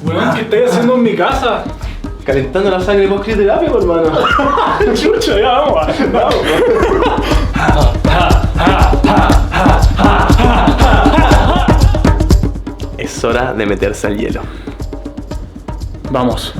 Weón, ¿qué estáis haciendo en mi casa? Calentando la sangre post crioterapia, hermano. Chucha, ya vamos. Es hora de meterse al hielo. Vamos.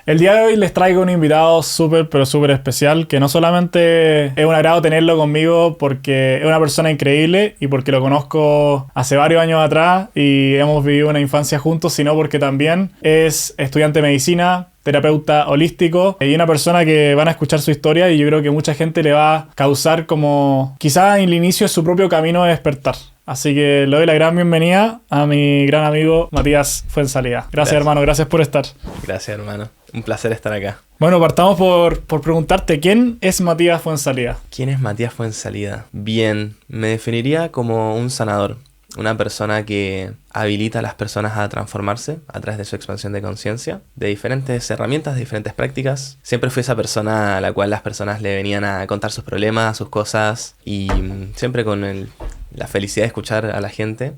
El día de hoy les traigo un invitado súper, pero súper especial, que no solamente es un agrado tenerlo conmigo porque es una persona increíble y porque lo conozco hace varios años atrás y hemos vivido una infancia juntos, sino porque también es estudiante de medicina, terapeuta holístico y una persona que van a escuchar su historia y yo creo que mucha gente le va a causar como quizás en el inicio de su propio camino de despertar. Así que le doy la gran bienvenida a mi gran amigo Matías Fuenzalida. Gracias, hermano, gracias por estar. Gracias, hermano. Un placer estar acá. Bueno, partamos por preguntarte, ¿quién es Matías Fuenzalida? ¿Quién es Matías Fuenzalida? Bien, me definiría como un sanador. Una persona que habilita a las personas a transformarse a través de su expansión de conciencia, de diferentes herramientas, de diferentes prácticas. Siempre fui esa persona a la cual las personas le venían a contar sus problemas, sus cosas, y siempre con la felicidad de escuchar a la gente,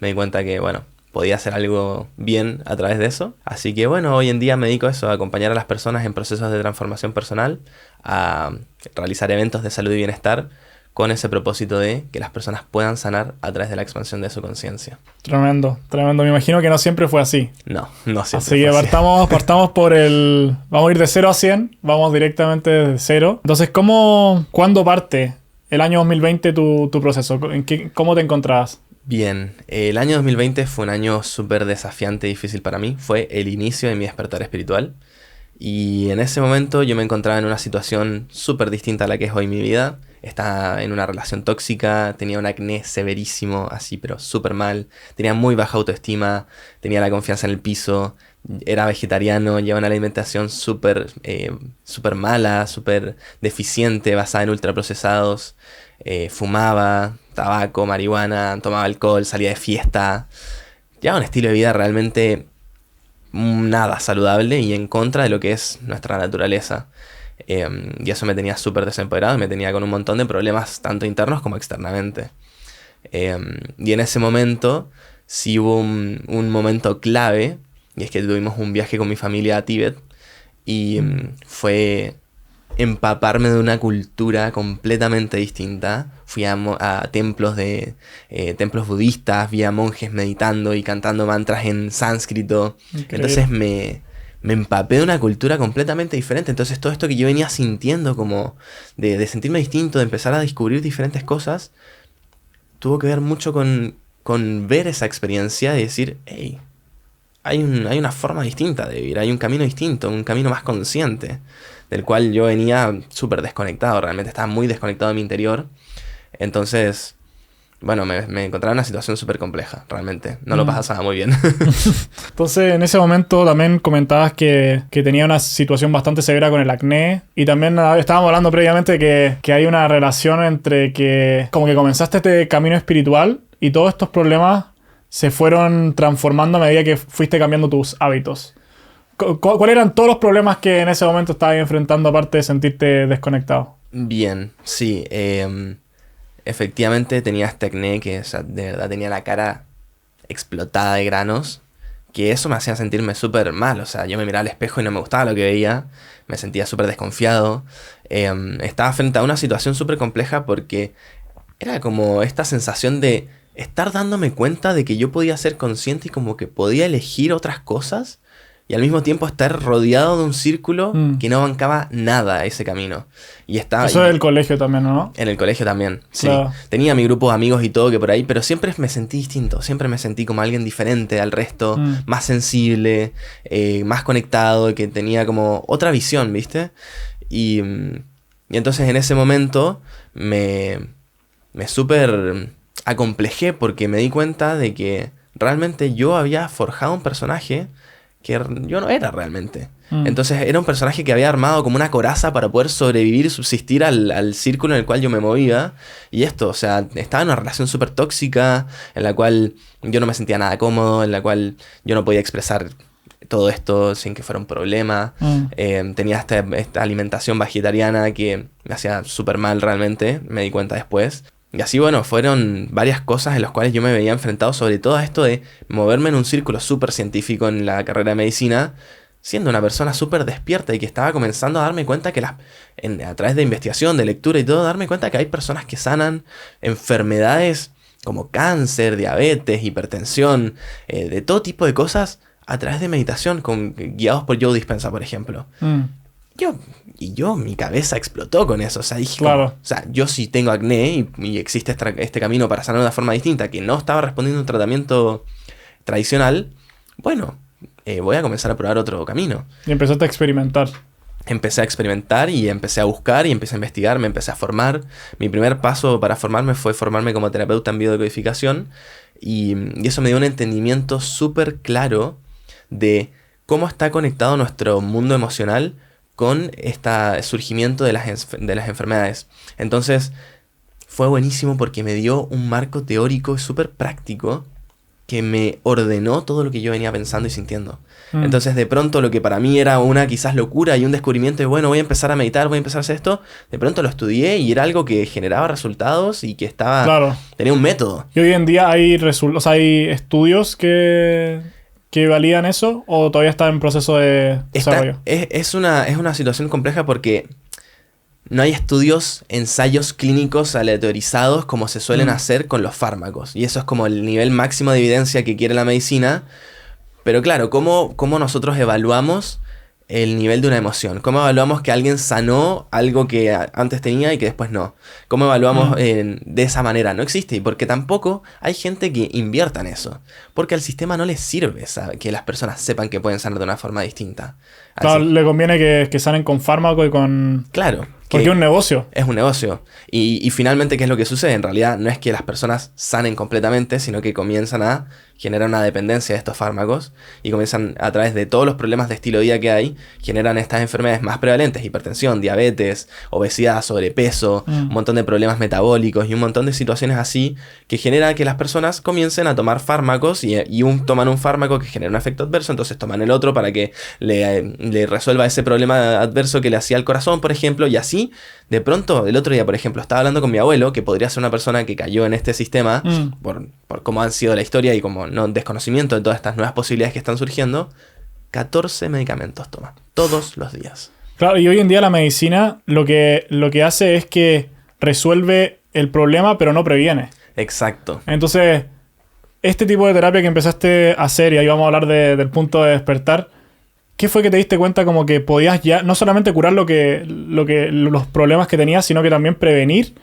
me di cuenta que, bueno, podía hacer algo bien a través de eso. Así que, bueno, hoy en día me dedico a eso, a acompañar a las personas en procesos de transformación personal, a realizar eventos de salud y bienestar, con ese propósito de que las personas puedan sanar a través de la expansión de su conciencia. Tremendo, tremendo. Me imagino que no siempre fue así. No siempre. Así que partamos por vamos a ir de 0 a 100, vamos directamente desde 0. Entonces, ¿cuándo parte el año 2020 tu proceso? ¿Cómo te encontrabas? Bien, el año 2020 fue un año súper desafiante y difícil para mí. Fue el inicio de mi despertar espiritual. Y en ese momento yo me encontraba en una situación súper distinta a la que es hoy mi vida. Estaba en una relación tóxica, tenía un acné severísimo, así pero súper mal. Tenía muy baja autoestima, tenía la confianza en el piso, era vegetariano, llevaba una alimentación súper mala, súper deficiente, basada en ultraprocesados. Fumaba tabaco, marihuana, tomaba alcohol, salía de fiesta. Llevaba un estilo de vida realmente nada saludable y en contra de lo que es nuestra naturaleza. Y eso me tenía súper desempoderado y me tenía con un montón de problemas tanto internos como externamente. Y en ese momento sí hubo un momento clave, y es que tuvimos un viaje con mi familia a Tíbet y fue empaparme de una cultura completamente distinta. Fui a templos templos budistas, vi a monjes meditando y cantando mantras en sánscrito. Increíble. Entonces me empapé de una cultura completamente diferente. Entonces todo esto que yo venía sintiendo como de sentirme distinto, de empezar a descubrir diferentes cosas, tuvo que ver mucho con ver esa experiencia y decir, hey, hay una forma distinta de vivir, hay un camino distinto, un camino más consciente, del cual yo venía súper desconectado, realmente estaba muy desconectado de mi interior. Entonces, bueno, me encontraba en una situación súper compleja, realmente. No lo pasaba muy bien. Entonces, en ese momento también comentabas que tenía una situación bastante severa con el acné. Y también estábamos hablando previamente que hay una relación entre que como que comenzaste este camino espiritual y todos estos problemas se fueron transformando a medida que fuiste cambiando tus hábitos. ¿Cuáles eran todos los problemas que en ese momento estabas enfrentando aparte de sentirte desconectado? Bien, sí. Efectivamente tenía este acné que, o sea, de verdad tenía la cara explotada de granos, que eso me hacía sentirme súper mal. O sea, yo me miraba al espejo y no me gustaba lo que veía, me sentía súper desconfiado. Estaba frente a una situación súper compleja porque era como esta sensación de estar dándome cuenta de que yo podía ser consciente y como que podía elegir otras cosas y al mismo tiempo estar rodeado de un círculo que no bancaba nada a ese camino. Y estaba, Eso es el colegio también, ¿no? en el colegio también, sí. Claro. Tenía mi grupo de amigos y todo que por ahí, pero siempre me sentí distinto. Siempre me sentí como alguien diferente al resto, más sensible, más conectado, que tenía como otra visión, ¿viste? Y entonces en ese momento me súper acomplejé porque me di cuenta de que realmente yo había forjado un personaje que yo no era realmente. Entonces era un personaje que había armado como una coraza para poder sobrevivir y subsistir al círculo en el cual yo me movía. Y esto, o sea, estaba en una relación súper tóxica, en la cual yo no me sentía nada cómodo, en la cual yo no podía expresar todo esto sin que fuera un problema. Tenía esta alimentación vegetariana que me hacía súper mal realmente, me di cuenta después. Y así, bueno, fueron varias cosas en las cuales yo me veía enfrentado, sobre todo a esto de moverme en un círculo súper científico en la carrera de medicina, siendo una persona súper despierta y que estaba comenzando a darme cuenta que a través de investigación, de lectura y todo, darme cuenta que hay personas que sanan enfermedades como cáncer, diabetes, hipertensión, de todo tipo de cosas a través de meditación, guiados por Joe Dispenza, por ejemplo. Mi cabeza explotó con eso. O sea, dije, claro. o sea, yo sí tengo acné y existe este camino para sanar de una forma distinta que no estaba respondiendo a un tratamiento tradicional. Bueno, voy a comenzar a probar otro camino. Y empezaste a experimentar. Empecé a experimentar y empecé a buscar y empecé a investigar, me empecé a formar. Mi primer paso para formarme fue formarme como terapeuta en biodecodificación y eso me dio un entendimiento súper claro de cómo está conectado nuestro mundo emocional con este surgimiento de las enfermedades. Entonces fue buenísimo porque me dio un marco teórico súper práctico que me ordenó todo lo que yo venía pensando y sintiendo. Entonces de pronto lo que para mí era una quizás locura y un descubrimiento de bueno, voy a empezar a meditar, voy a empezar a hacer esto, de pronto lo estudié y era algo que generaba resultados y que tenía un método. ¿Y hoy en día hay estudios que validan eso o todavía está en proceso de desarrollo? Es una situación compleja porque no hay ensayos clínicos aleatorizados como se suelen hacer con los fármacos. Y eso es como el nivel máximo de evidencia que quiere la medicina. Pero claro, ¿cómo nosotros evaluamos el nivel de una emoción? ¿Cómo evaluamos que alguien sanó algo que antes tenía y que después no? ¿Cómo evaluamos de esa manera? No existe. Y porque tampoco hay gente que invierta en eso. Porque al sistema no le sirve que las personas sepan que pueden sanar de una forma distinta. Claro, le conviene que sanen con fármaco y con... Claro. Porque es un negocio. Es un negocio. Y finalmente, ¿qué es lo que sucede? En realidad no es que las personas sanen completamente, sino que comienzan a generar una dependencia de estos fármacos y comienzan a través de todos los problemas de estilo de vida que hay, generan estas enfermedades más prevalentes, hipertensión, diabetes, obesidad, sobrepeso, un montón de problemas metabólicos y un montón de situaciones así que generan que las personas comiencen a tomar fármacos y toman un fármaco que genera un efecto adverso, entonces toman el otro para que le resuelva ese problema adverso que le hacía al corazón, por ejemplo, y así, de pronto, el otro día, por ejemplo, estaba hablando con mi abuelo, que podría ser una persona que cayó en este sistema por cómo han sido la historia y como desconocimiento de todas estas nuevas posibilidades que están surgiendo. 14 medicamentos toma, todos los días. Claro, y hoy en día la medicina lo que hace es que resuelve el problema, pero no previene. Exacto. Entonces, este tipo de terapia que empezaste a hacer, y ahí vamos a hablar del punto de despertar, ¿qué fue que te diste cuenta como que podías ya no solamente curar los problemas que tenías, sino que también prevenir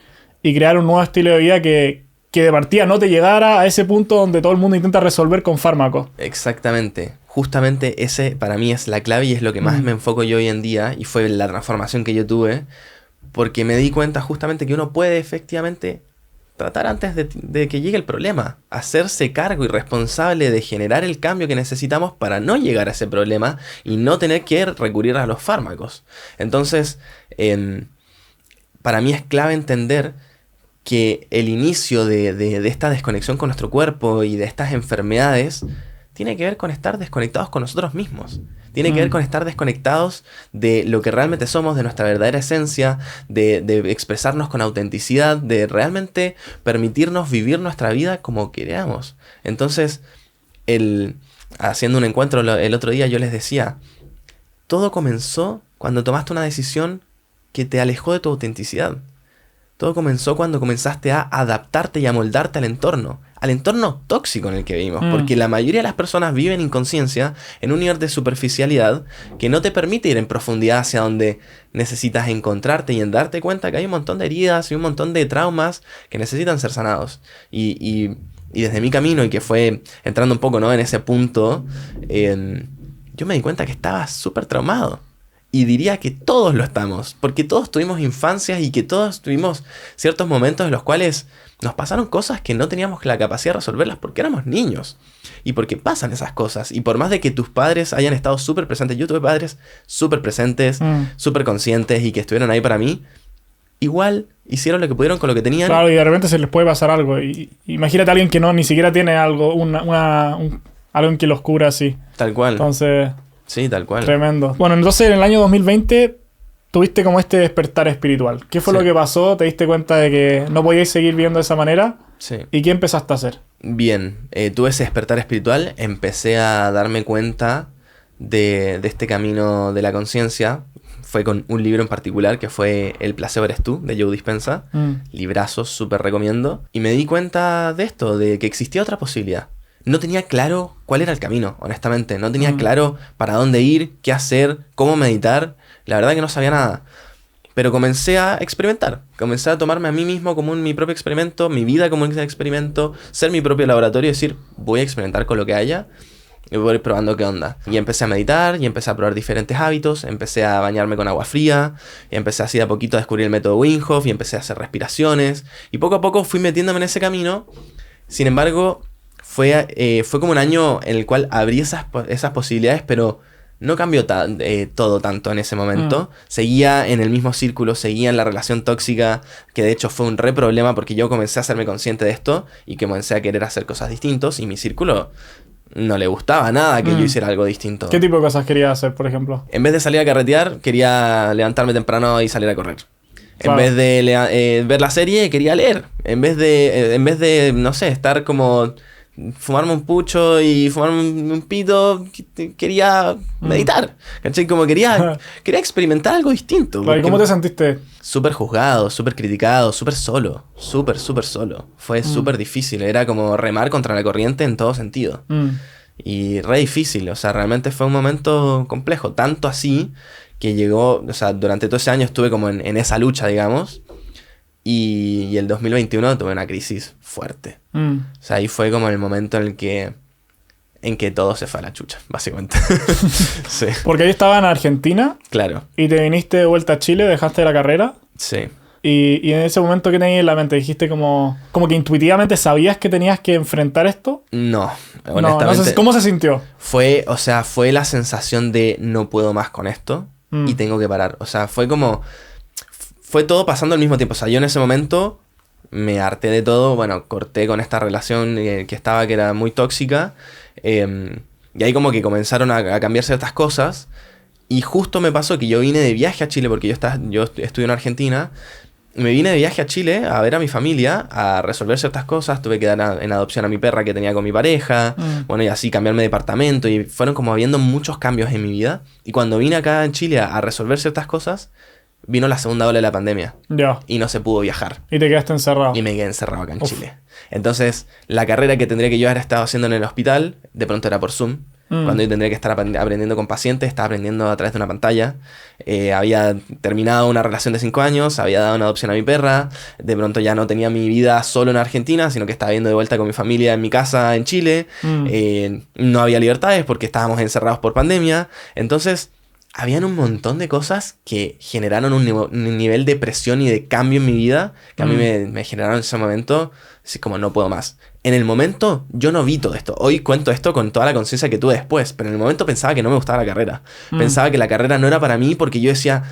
y crear un nuevo estilo de vida que de partida no te llegara a ese punto donde todo el mundo intenta resolver con fármacos? Exactamente. Justamente ese para mí es la clave y es lo que más me enfoco yo hoy en día y fue la transformación que yo tuve porque me di cuenta justamente que uno puede efectivamente tratar antes de que llegue el problema, hacerse cargo y responsable de generar el cambio que necesitamos para no llegar a ese problema y no tener que recurrir a los fármacos. Entonces, para mí es clave entender que el inicio de esta desconexión con nuestro cuerpo y de estas enfermedades tiene que ver con estar desconectados con nosotros mismos. Tiene que ver con estar desconectados de lo que realmente somos, de nuestra verdadera esencia, de expresarnos con autenticidad, de realmente permitirnos vivir nuestra vida como queramos. Entonces, haciendo un encuentro el otro día, yo les decía, todo comenzó cuando tomaste una decisión que te alejó de tu autenticidad. Todo comenzó cuando comenzaste a adaptarte y a moldarte al entorno tóxico en el que vivimos. Porque la mayoría de las personas viven en inconsciencia, en un nivel de superficialidad que no te permite ir en profundidad hacia donde necesitas encontrarte y en darte cuenta que hay un montón de heridas y un montón de traumas que necesitan ser sanados. Y desde mi camino, y que fue entrando un poco, ¿no?, en ese punto, yo me di cuenta que estaba súper traumado. Y diría que todos lo estamos, porque todos tuvimos infancias y que todos tuvimos ciertos momentos en los cuales nos pasaron cosas que no teníamos la capacidad de resolverlas porque éramos niños. Y porque pasan esas cosas. Y por más de que tus padres hayan estado súper presentes, yo tuve padres súper presentes, súper conscientes y que estuvieron ahí para mí, igual hicieron lo que pudieron con lo que tenían. Claro, y de repente se les puede pasar algo. Y imagínate a alguien que no ni siquiera tiene algo, algo en que los cura así. Tal cual. Entonces... Sí, tal cual. Tremendo. Bueno, entonces en el año 2020 tuviste como este despertar espiritual. ¿Qué fue lo que pasó? ¿Te diste cuenta de que no podías seguir viendo de esa manera? Sí. ¿Y qué empezaste a hacer? Bien, tuve ese despertar espiritual, empecé a darme cuenta de este camino de la conciencia. Fue con un libro en particular que fue El placebo eres tú, de Joe Dispenza. Librazo, súper recomiendo. Y me di cuenta de esto, de que existía otra posibilidad. No tenía claro cuál era el camino, honestamente. No tenía claro para dónde ir, qué hacer, cómo meditar. La verdad que no sabía nada. Pero comencé a experimentar. Comencé a tomarme a mí mismo como mi propio experimento, mi vida como un experimento, ser mi propio laboratorio y decir, voy a experimentar con lo que haya y voy a ir probando qué onda. Y empecé a meditar y empecé a probar diferentes hábitos. Empecé a bañarme con agua fría y empecé así de a poquito a descubrir el método Wim Hof y empecé a hacer respiraciones. Y poco a poco fui metiéndome en ese camino. Sin embargo... Fue como un año en el cual abrí esas posibilidades, pero no cambió todo tanto en ese momento. Seguía en el mismo círculo, seguía en la relación tóxica, que de hecho fue un re problema porque yo comencé a hacerme consciente de esto y que comencé a querer hacer cosas distintas y mi círculo no le gustaba nada que yo hiciera algo distinto. ¿Qué tipo de cosas querías hacer, por ejemplo? En vez de salir a carretear, quería levantarme temprano y salir a correr. Claro. En vez de ver la serie, quería leer. En vez de, no sé, estar como... fumarme un pucho y fumarme un pito, quería meditar, ¿cachai? Como quería experimentar algo distinto. ¿Y cómo te sentiste? Súper juzgado, súper criticado, súper solo, súper solo. Fue súper difícil, era como remar contra la corriente en todo sentido. Y re difícil, o sea, realmente fue un momento complejo, tanto así que llegó, o sea, durante todo ese año estuve como en esa lucha, digamos. Y el 2021 tuve una crisis fuerte. O sea, ahí fue como el momento en que todo se fue a la chucha, básicamente. Sí. Porque ahí estaba en Argentina. Claro. Y te viniste de vuelta a Chile, dejaste la carrera. Sí. Y en ese momento, ¿qué tenías en la mente? ¿Dijiste como que intuitivamente sabías que tenías que enfrentar esto? No, honestamente. No sé, ¿cómo se sintió? Fue la sensación de no puedo más con esto y tengo que parar. O sea, fue todo pasando al mismo tiempo. O sea, yo en ese momento me harté de todo. Bueno, corté con esta relación que era muy tóxica. Y ahí como que comenzaron a cambiar ciertas cosas. Y justo me pasó que yo vine de viaje a Chile, porque yo estudio en Argentina. Me vine de viaje a Chile a ver a mi familia, a resolver ciertas cosas. Tuve que dar en adopción a mi perra que tenía con mi pareja. Bueno, y así cambiarme de departamento. Y fueron como habiendo muchos cambios en mi vida. Y cuando vine acá en Chile a resolver ciertas cosas... vino la segunda ola de la pandemia. Ya. Y no se pudo viajar. Y te quedaste encerrado. Y me quedé encerrado acá en Chile. Entonces, la carrera que tendría que yo haber estado haciendo en el hospital, de pronto era por Zoom. Cuando yo tendría que estar aprendiendo con pacientes, estaba aprendiendo a través de una pantalla. Había terminado una relación de 5 años, había dado una adopción a mi perra. De pronto ya no tenía mi vida solo en Argentina, sino que estaba viendo de vuelta con mi familia en mi casa en Chile. No había libertades porque estábamos encerrados por pandemia. Entonces... habían un montón de cosas que generaron un nivel de presión y de cambio en mi vida que a mí me generaron en ese momento, así como no puedo más. En el momento yo no vi todo esto. Hoy cuento esto con toda la conciencia que tuve después, pero en el momento pensaba que no me gustaba la carrera. Pensaba que la carrera no era para mí porque yo decía,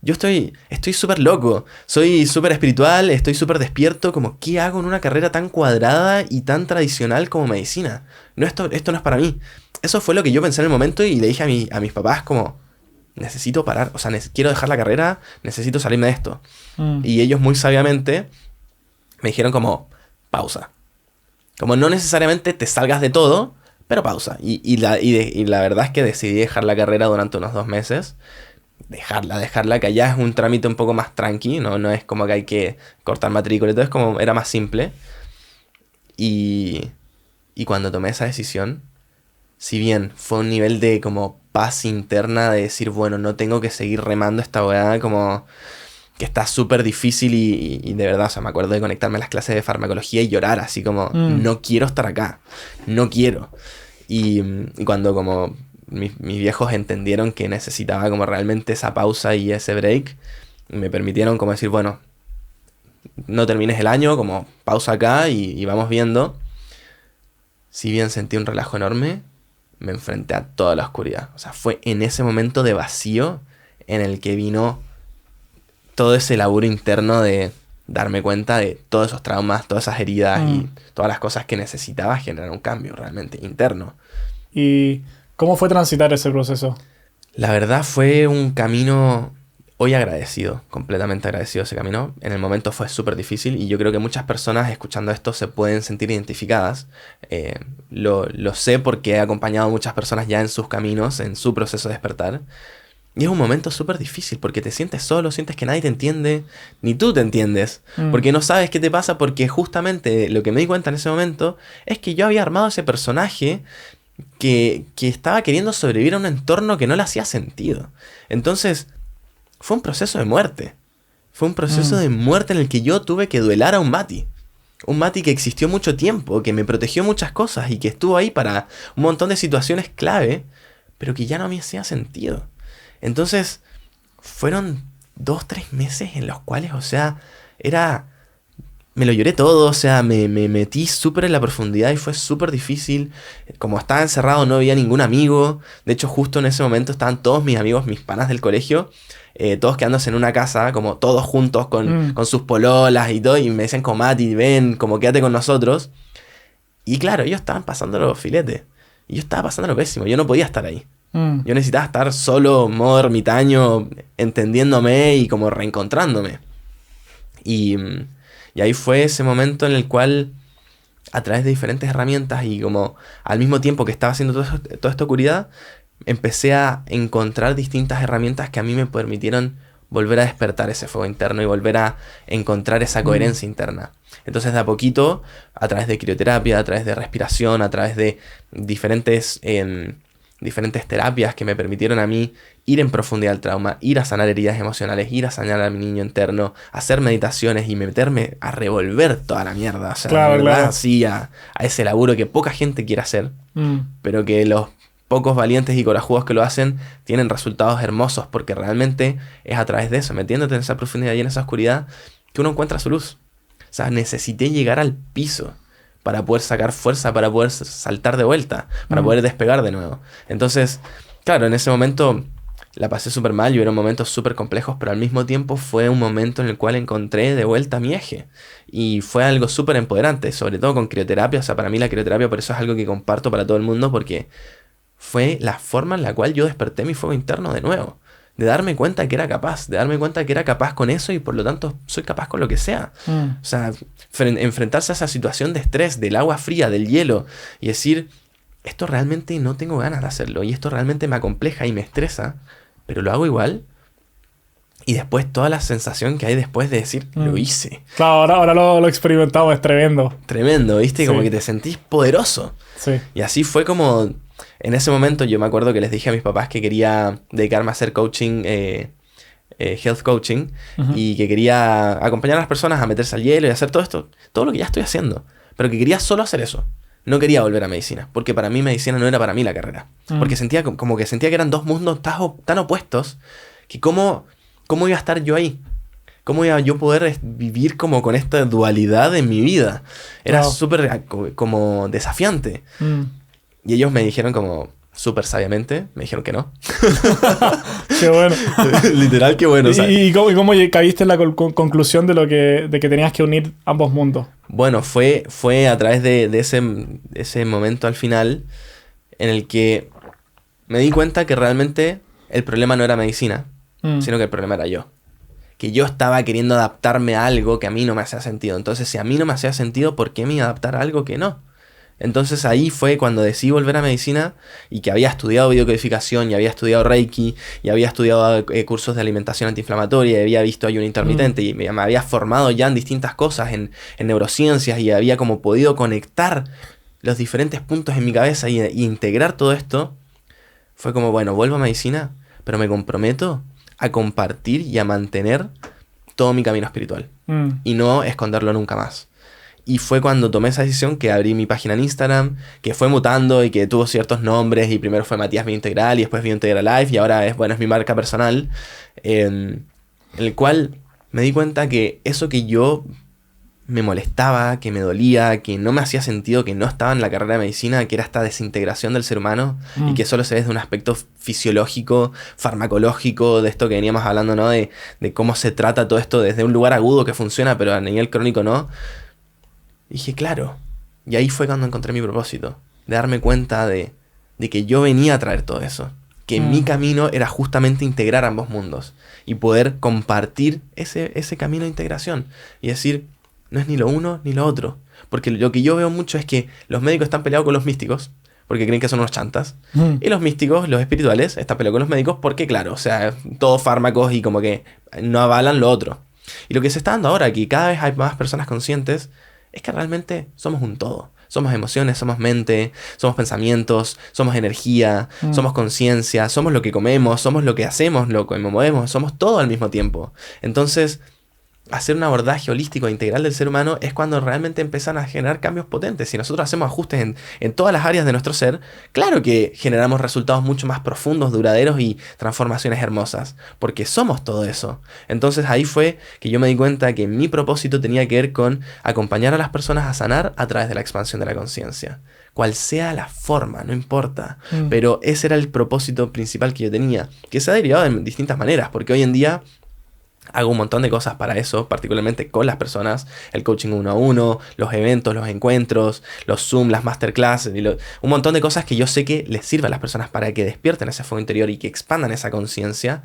yo estoy súper loco, soy súper espiritual, estoy súper despierto, como ¿qué hago en una carrera tan cuadrada y tan tradicional como medicina? No, esto no es para mí. Eso fue lo que yo pensé en el momento y le dije a mis papás como... necesito parar, o sea, quiero dejar la carrera, necesito salirme de esto. Y ellos muy sabiamente me dijeron como, pausa. Como no necesariamente te salgas de todo, pero pausa. Y la verdad es que decidí dejar la carrera durante unos 2 meses. dejarla, que allá es un trámite un poco más tranqui, no es como que hay que cortar matrícula y todo, es como, era más simple. Y cuando tomé esa decisión, si bien fue un nivel de como paz interna de decir, bueno, no tengo que seguir remando esta weá, como que está súper difícil y de verdad, o sea, me acuerdo de conectarme a las clases de farmacología y llorar, así como, no quiero estar acá, no quiero. Y cuando como mis viejos entendieron que necesitaba como realmente esa pausa y ese break, me permitieron como decir, bueno, no termines el año, como pausa acá y vamos viendo. Si bien sentí un relajo enorme, me enfrenté a toda la oscuridad. O sea, fue en ese momento de vacío en el que vino todo ese laburo interno de darme cuenta de todos esos traumas, todas esas heridas y todas las cosas que necesitaba generar un cambio realmente interno. ¿Y cómo fue transitar ese proceso? La verdad fue un camino hoy agradecido, completamente agradecido ese camino. En el momento fue súper difícil y yo creo que muchas personas escuchando esto se pueden sentir identificadas. Lo sé porque he acompañado a muchas personas ya en sus caminos, en su proceso de despertar. Y es un momento súper difícil porque te sientes solo, sientes que nadie te entiende, ni tú te entiendes, porque no sabes qué te pasa, porque justamente lo que me di cuenta en ese momento es que yo había armado ese personaje que estaba queriendo sobrevivir a un entorno que no le hacía sentido. Entonces, fue un proceso de muerte. Fue un proceso de muerte en el que yo tuve que duelar a un Mati. Un Mati que existió mucho tiempo, que me protegió muchas cosas y que estuvo ahí para un montón de situaciones clave, pero que ya no me hacía sentido. Entonces, fueron 2-3 meses en los cuales, o sea, me lo lloré todo, o sea, me metí súper en la profundidad y fue súper difícil. Como estaba encerrado no había ningún amigo. De hecho, justo en ese momento estaban todos mis amigos, mis panas del colegio, todos quedándose en una casa, como todos juntos con sus pololas y todo. Y me decían como, Mati, ven, como quédate con nosotros. Y claro, ellos estaban pasando los filetes. Y yo estaba pasando lo pésimo, yo no podía estar ahí. Yo necesitaba estar solo, modo ermitaño, entendiéndome y como reencontrándome. Y ahí fue ese momento en el cual, a través de diferentes herramientas y como al mismo tiempo que estaba haciendo toda esta oscuridad, empecé a encontrar distintas herramientas que a mí me permitieron volver a despertar ese fuego interno y volver a encontrar esa coherencia interna. Entonces, de a poquito, a través de crioterapia, a través de respiración, a través de diferentes terapias que me permitieron a mí ir en profundidad al trauma, ir a sanar heridas emocionales, ir a sanar a mi niño interno, hacer meditaciones y meterme a revolver toda la mierda. O sea, claro. Así a ese laburo que poca gente quiere hacer, pero que los pocos valientes y corajudos que lo hacen tienen resultados hermosos, porque realmente es a través de eso, metiéndote en esa profundidad y en esa oscuridad, que uno encuentra su luz. O sea, necesité llegar al piso para poder sacar fuerza, para poder saltar de vuelta, para poder despegar de nuevo. Entonces, claro, en ese momento la pasé súper mal y hubieron momentos súper complejos, pero al mismo tiempo fue un momento en el cual encontré de vuelta mi eje. Y fue algo súper empoderante, sobre todo con crioterapia. O sea, para mí la crioterapia por eso es algo que comparto para todo el mundo, porque fue la forma en la cual yo desperté mi fuego interno de nuevo. De darme cuenta que era capaz, con eso y por lo tanto soy capaz con lo que sea. O sea, enfrentarse a esa situación de estrés, del agua fría, del hielo, y decir, esto realmente no tengo ganas de hacerlo, y esto realmente me acompleja y me estresa, pero lo hago igual. Y después toda la sensación que hay después de decir, lo hice. Claro, ahora lo experimentamos, es tremendo. Tremendo, ¿viste? Sí. Como que te sentís poderoso. Sí. Y así fue como... En ese momento yo me acuerdo que les dije a mis papás que quería dedicarme a hacer coaching, health coaching, y que quería acompañar a las personas a meterse al hielo y hacer todo esto, todo lo que ya estoy haciendo, pero que quería solo hacer eso. No quería volver a medicina, porque para mí medicina no era para mí la carrera. Porque sentía que eran dos mundos tan opuestos, que cómo iba a estar yo ahí. ¿Cómo iba yo poder vivir como con esta dualidad en mi vida? Era súper como desafiante. Y ellos me dijeron como súper sabiamente, me dijeron que no. Qué bueno. Literal, qué bueno. ¿Y cómo caíste en la conclusión de que tenías que unir ambos mundos? Bueno, fue a través de ese momento al final en el que me di cuenta que realmente el problema no era medicina, sino que el problema era yo. Que yo estaba queriendo adaptarme a algo que a mí no me hacía sentido. Entonces, si a mí no me hacía sentido, ¿por qué me iba a adaptar a algo que no? Entonces ahí fue cuando decidí volver a medicina y que había estudiado biodecodificación y había estudiado Reiki y había estudiado cursos de alimentación antiinflamatoria y había visto ayuno intermitente y me había formado ya en distintas cosas, en neurociencias, y había como podido conectar los diferentes puntos en mi cabeza y integrar todo esto. Fue como, bueno, vuelvo a medicina, pero me comprometo a compartir y a mantener todo mi camino espiritual y no esconderlo nunca más. Y fue cuando tomé esa decisión que abrí mi página en Instagram, que fue mutando y que tuvo ciertos nombres, y primero fue Matías Biointegral y después Biointegral Life, y ahora es mi marca personal, en el cual me di cuenta que eso que yo me molestaba, que me dolía, que no me hacía sentido, que no estaba en la carrera de medicina, que era esta desintegración del ser humano y que solo se ve desde un aspecto fisiológico, farmacológico, de esto que veníamos hablando, ¿no? De cómo se trata todo esto desde un lugar agudo que funciona, pero a nivel crónico no. Dije, claro. Y ahí fue cuando encontré mi propósito, de darme cuenta de que yo venía a traer todo eso. Que mi camino era justamente integrar ambos mundos y poder compartir ese camino de integración y decir, no es ni lo uno ni lo otro. Porque lo que yo veo mucho es que los médicos están peleados con los místicos porque creen que son unos chantas. Y los místicos, los espirituales, están peleados con los médicos porque, claro, o sea, todos fármacos y como que no avalan lo otro. Y lo que se está dando ahora, que cada vez hay más personas conscientes, es que realmente somos un todo. Somos emociones, somos mente, somos pensamientos, somos energía, somos conciencia, somos lo que comemos, somos lo que hacemos, lo que movemos, somos todo al mismo tiempo. Entonces, hacer un abordaje holístico e integral del ser humano es cuando realmente empiezan a generar cambios potentes. Si nosotros hacemos ajustes en todas las áreas de nuestro ser, claro que generamos resultados mucho más profundos, duraderos y transformaciones hermosas, porque somos todo eso. Entonces ahí fue que yo me di cuenta que mi propósito tenía que ver con acompañar a las personas a sanar a través de la expansión de la conciencia. Cual sea la forma, no importa. Pero ese era el propósito principal que yo tenía, que se ha derivado de distintas maneras, porque hoy en día hago un montón de cosas para eso, particularmente con las personas, el coaching 1-a-1, los eventos, los encuentros, los Zoom, las masterclasses, un montón de cosas que yo sé que les sirve a las personas para que despierten ese fuego interior y que expandan esa conciencia.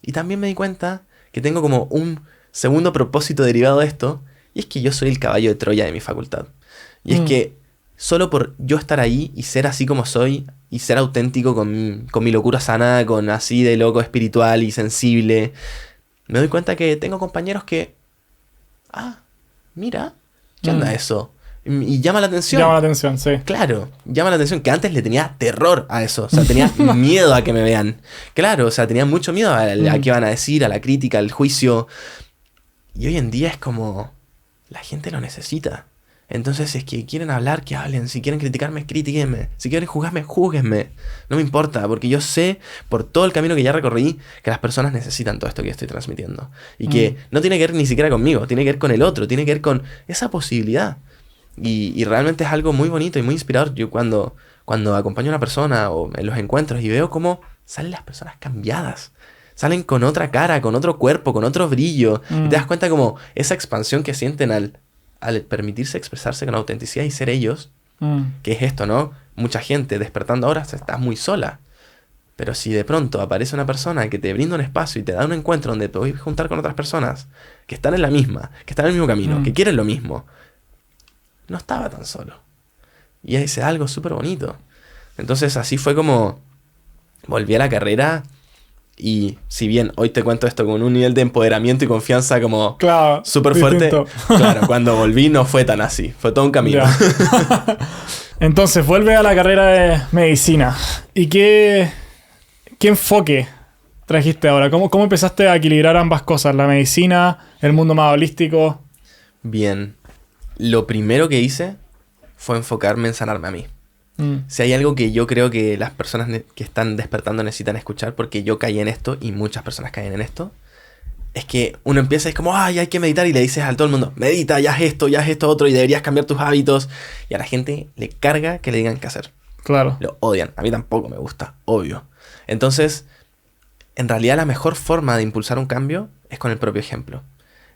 Y también me di cuenta que tengo como un segundo propósito derivado de esto, y es que yo soy el caballo de Troya de mi facultad. Y es que solo por yo estar ahí y ser así como soy, y ser auténtico con mi locura sana, con así de loco espiritual y sensible, me doy cuenta que tengo compañeros que... mira, ¿qué onda eso? Y llama la atención. Llama la atención, sí. Claro, llama la atención, que antes le tenía terror a eso. O sea, tenía miedo a que me vean. Claro, o sea, tenía mucho miedo a qué van a decir, a la crítica, al juicio. Y hoy en día es como... la gente lo necesita. Entonces, si es que quieren hablar, que hablen. Si quieren criticarme, critíquenme. Si quieren juzgarme, júzguenme. No me importa, porque yo sé, por todo el camino que ya recorrí, que las personas necesitan todo esto que yo estoy transmitiendo. Y que no tiene que ver ni siquiera conmigo, tiene que ver con el otro, tiene que ver con esa posibilidad. Y realmente es algo muy bonito y muy inspirador. Yo cuando acompaño a una persona o en los encuentros y veo cómo salen las personas cambiadas. Salen con otra cara, con otro cuerpo, con otro brillo. Y te das cuenta como esa expansión que sienten al permitirse expresarse con autenticidad y ser ellos, que es esto, ¿no? Mucha gente despertando ahora está muy sola. Pero si de pronto aparece una persona que te brinda un espacio y te da un encuentro donde te voy a juntar con otras personas que están en la misma, que están en el mismo camino, que quieren lo mismo, no estaba tan solo. Y es algo súper bonito. Entonces así fue como volví a la carrera. Y si bien hoy te cuento esto con un nivel de empoderamiento y confianza como súper fuerte, claro, cuando volví no fue tan así, fue todo un camino. Entonces, vuelve a la carrera de medicina. ¿Y qué enfoque trajiste ahora? ¿Cómo empezaste a equilibrar ambas cosas? La medicina, el mundo más holístico. Bien, lo primero que hice fue enfocarme en sanarme a mí. Si hay algo que yo creo que las personas que están despertando necesitan escuchar, porque yo caí en esto y muchas personas caen en esto, es que uno empieza y es como, hay que meditar, y le dices a todo el mundo, medita, ya haz esto otro, y deberías cambiar tus hábitos, y a la gente le carga que le digan qué hacer. Claro. Lo odian, a mí tampoco me gusta, obvio. Entonces, en realidad la mejor forma de impulsar un cambio es con el propio ejemplo.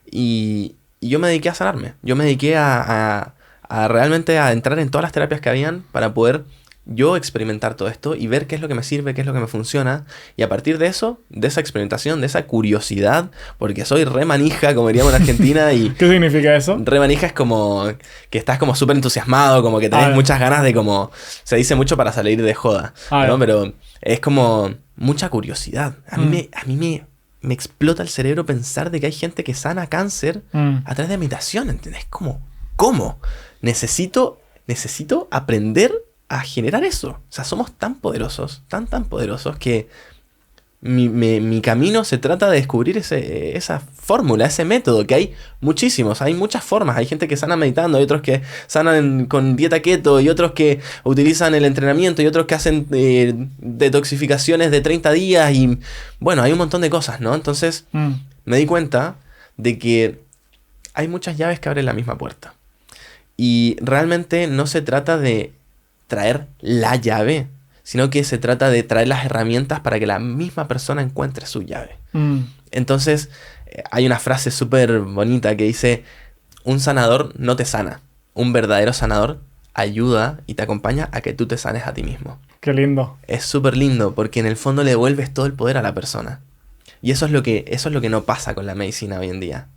Y yo me dediqué a sanarme, yo me dediqué a realmente a entrar en todas las terapias que habían para poder yo experimentar todo esto y ver qué es lo que me sirve, qué es lo que me funciona. Y a partir de eso, de esa experimentación, de esa curiosidad, porque soy re manija, como diríamos en Argentina, y ¿Qué significa eso? re manija es como que estás como súper entusiasmado, como que tenés muchas ganas de como... Se dice mucho para salir de joda, ¿no? Pero es como mucha curiosidad. A mí me explota el cerebro pensar de que hay gente que sana cáncer a través de meditación, ¿entendés? ¿Cómo? Necesito aprender a generar eso. O sea, somos tan poderosos, tan poderosos que mi camino se trata de descubrir esa fórmula, ese método, que hay muchísimos, hay muchas formas. Hay gente que sana meditando, hay otros que sanan con dieta keto, y otros que utilizan el entrenamiento, y otros que hacen detoxificaciones de 30 días, y bueno, hay un montón de cosas, ¿no? Entonces me di cuenta de que hay muchas llaves que abren la misma puerta. Y realmente no se trata de traer la llave, sino que se trata de traer las herramientas para que la misma persona encuentre su llave. Entonces, hay una frase súper bonita que dice: un sanador no te sana, un verdadero sanador ayuda y te acompaña a que tú te sanes a ti mismo. Qué lindo. Es súper lindo porque en el fondo le devuelves todo el poder a la persona. Y eso es lo que no pasa con la medicina hoy en día.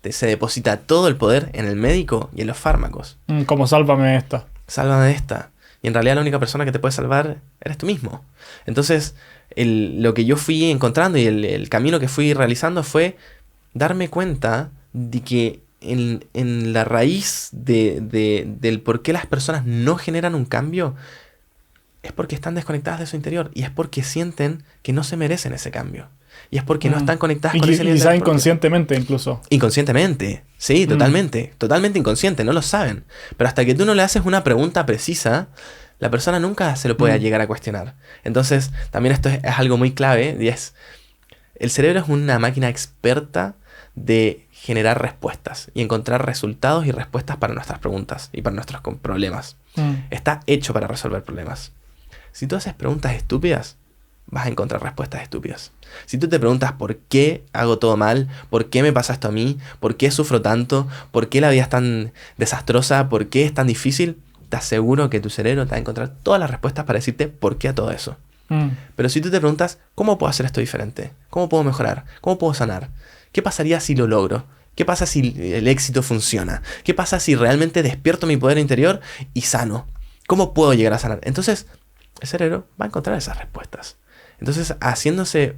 Se deposita todo el poder en el médico y en los fármacos. Como sálvame esta. Sálvame de esta. Y en realidad la única persona que te puede salvar eres tú mismo. Entonces, lo que yo fui encontrando y el camino que fui realizando fue darme cuenta de que en la raíz del por qué las personas no generan un cambio es porque están desconectadas de su interior, y es porque sienten que no se merecen ese cambio. Y es porque no están conectadas con ese nivel. Quizá inconscientemente incluso. Inconscientemente, sí, totalmente. Totalmente inconsciente, no lo saben. Pero hasta que tú no le haces una pregunta precisa, la persona nunca se lo puede llegar a cuestionar. Entonces, también esto es algo muy clave, y es: el cerebro es una máquina experta de generar respuestas y encontrar resultados y respuestas para nuestras preguntas y para nuestros problemas. Está hecho para resolver problemas. Si tú haces preguntas estúpidas, vas a encontrar respuestas estúpidas. Si tú te preguntas por qué hago todo mal, por qué me pasa esto a mí, por qué sufro tanto, por qué la vida es tan desastrosa, por qué es tan difícil, te aseguro que tu cerebro te va a encontrar todas las respuestas para decirte por qué a todo eso. Pero si tú te preguntas: ¿cómo puedo hacer esto diferente? ¿Cómo puedo mejorar? ¿Cómo puedo sanar? ¿Qué pasaría si lo logro? ¿Qué pasa si el éxito funciona? ¿Qué pasa si realmente despierto mi poder interior y sano? ¿Cómo puedo llegar a sanar? Entonces, el cerebro va a encontrar esas respuestas. Entonces, haciéndose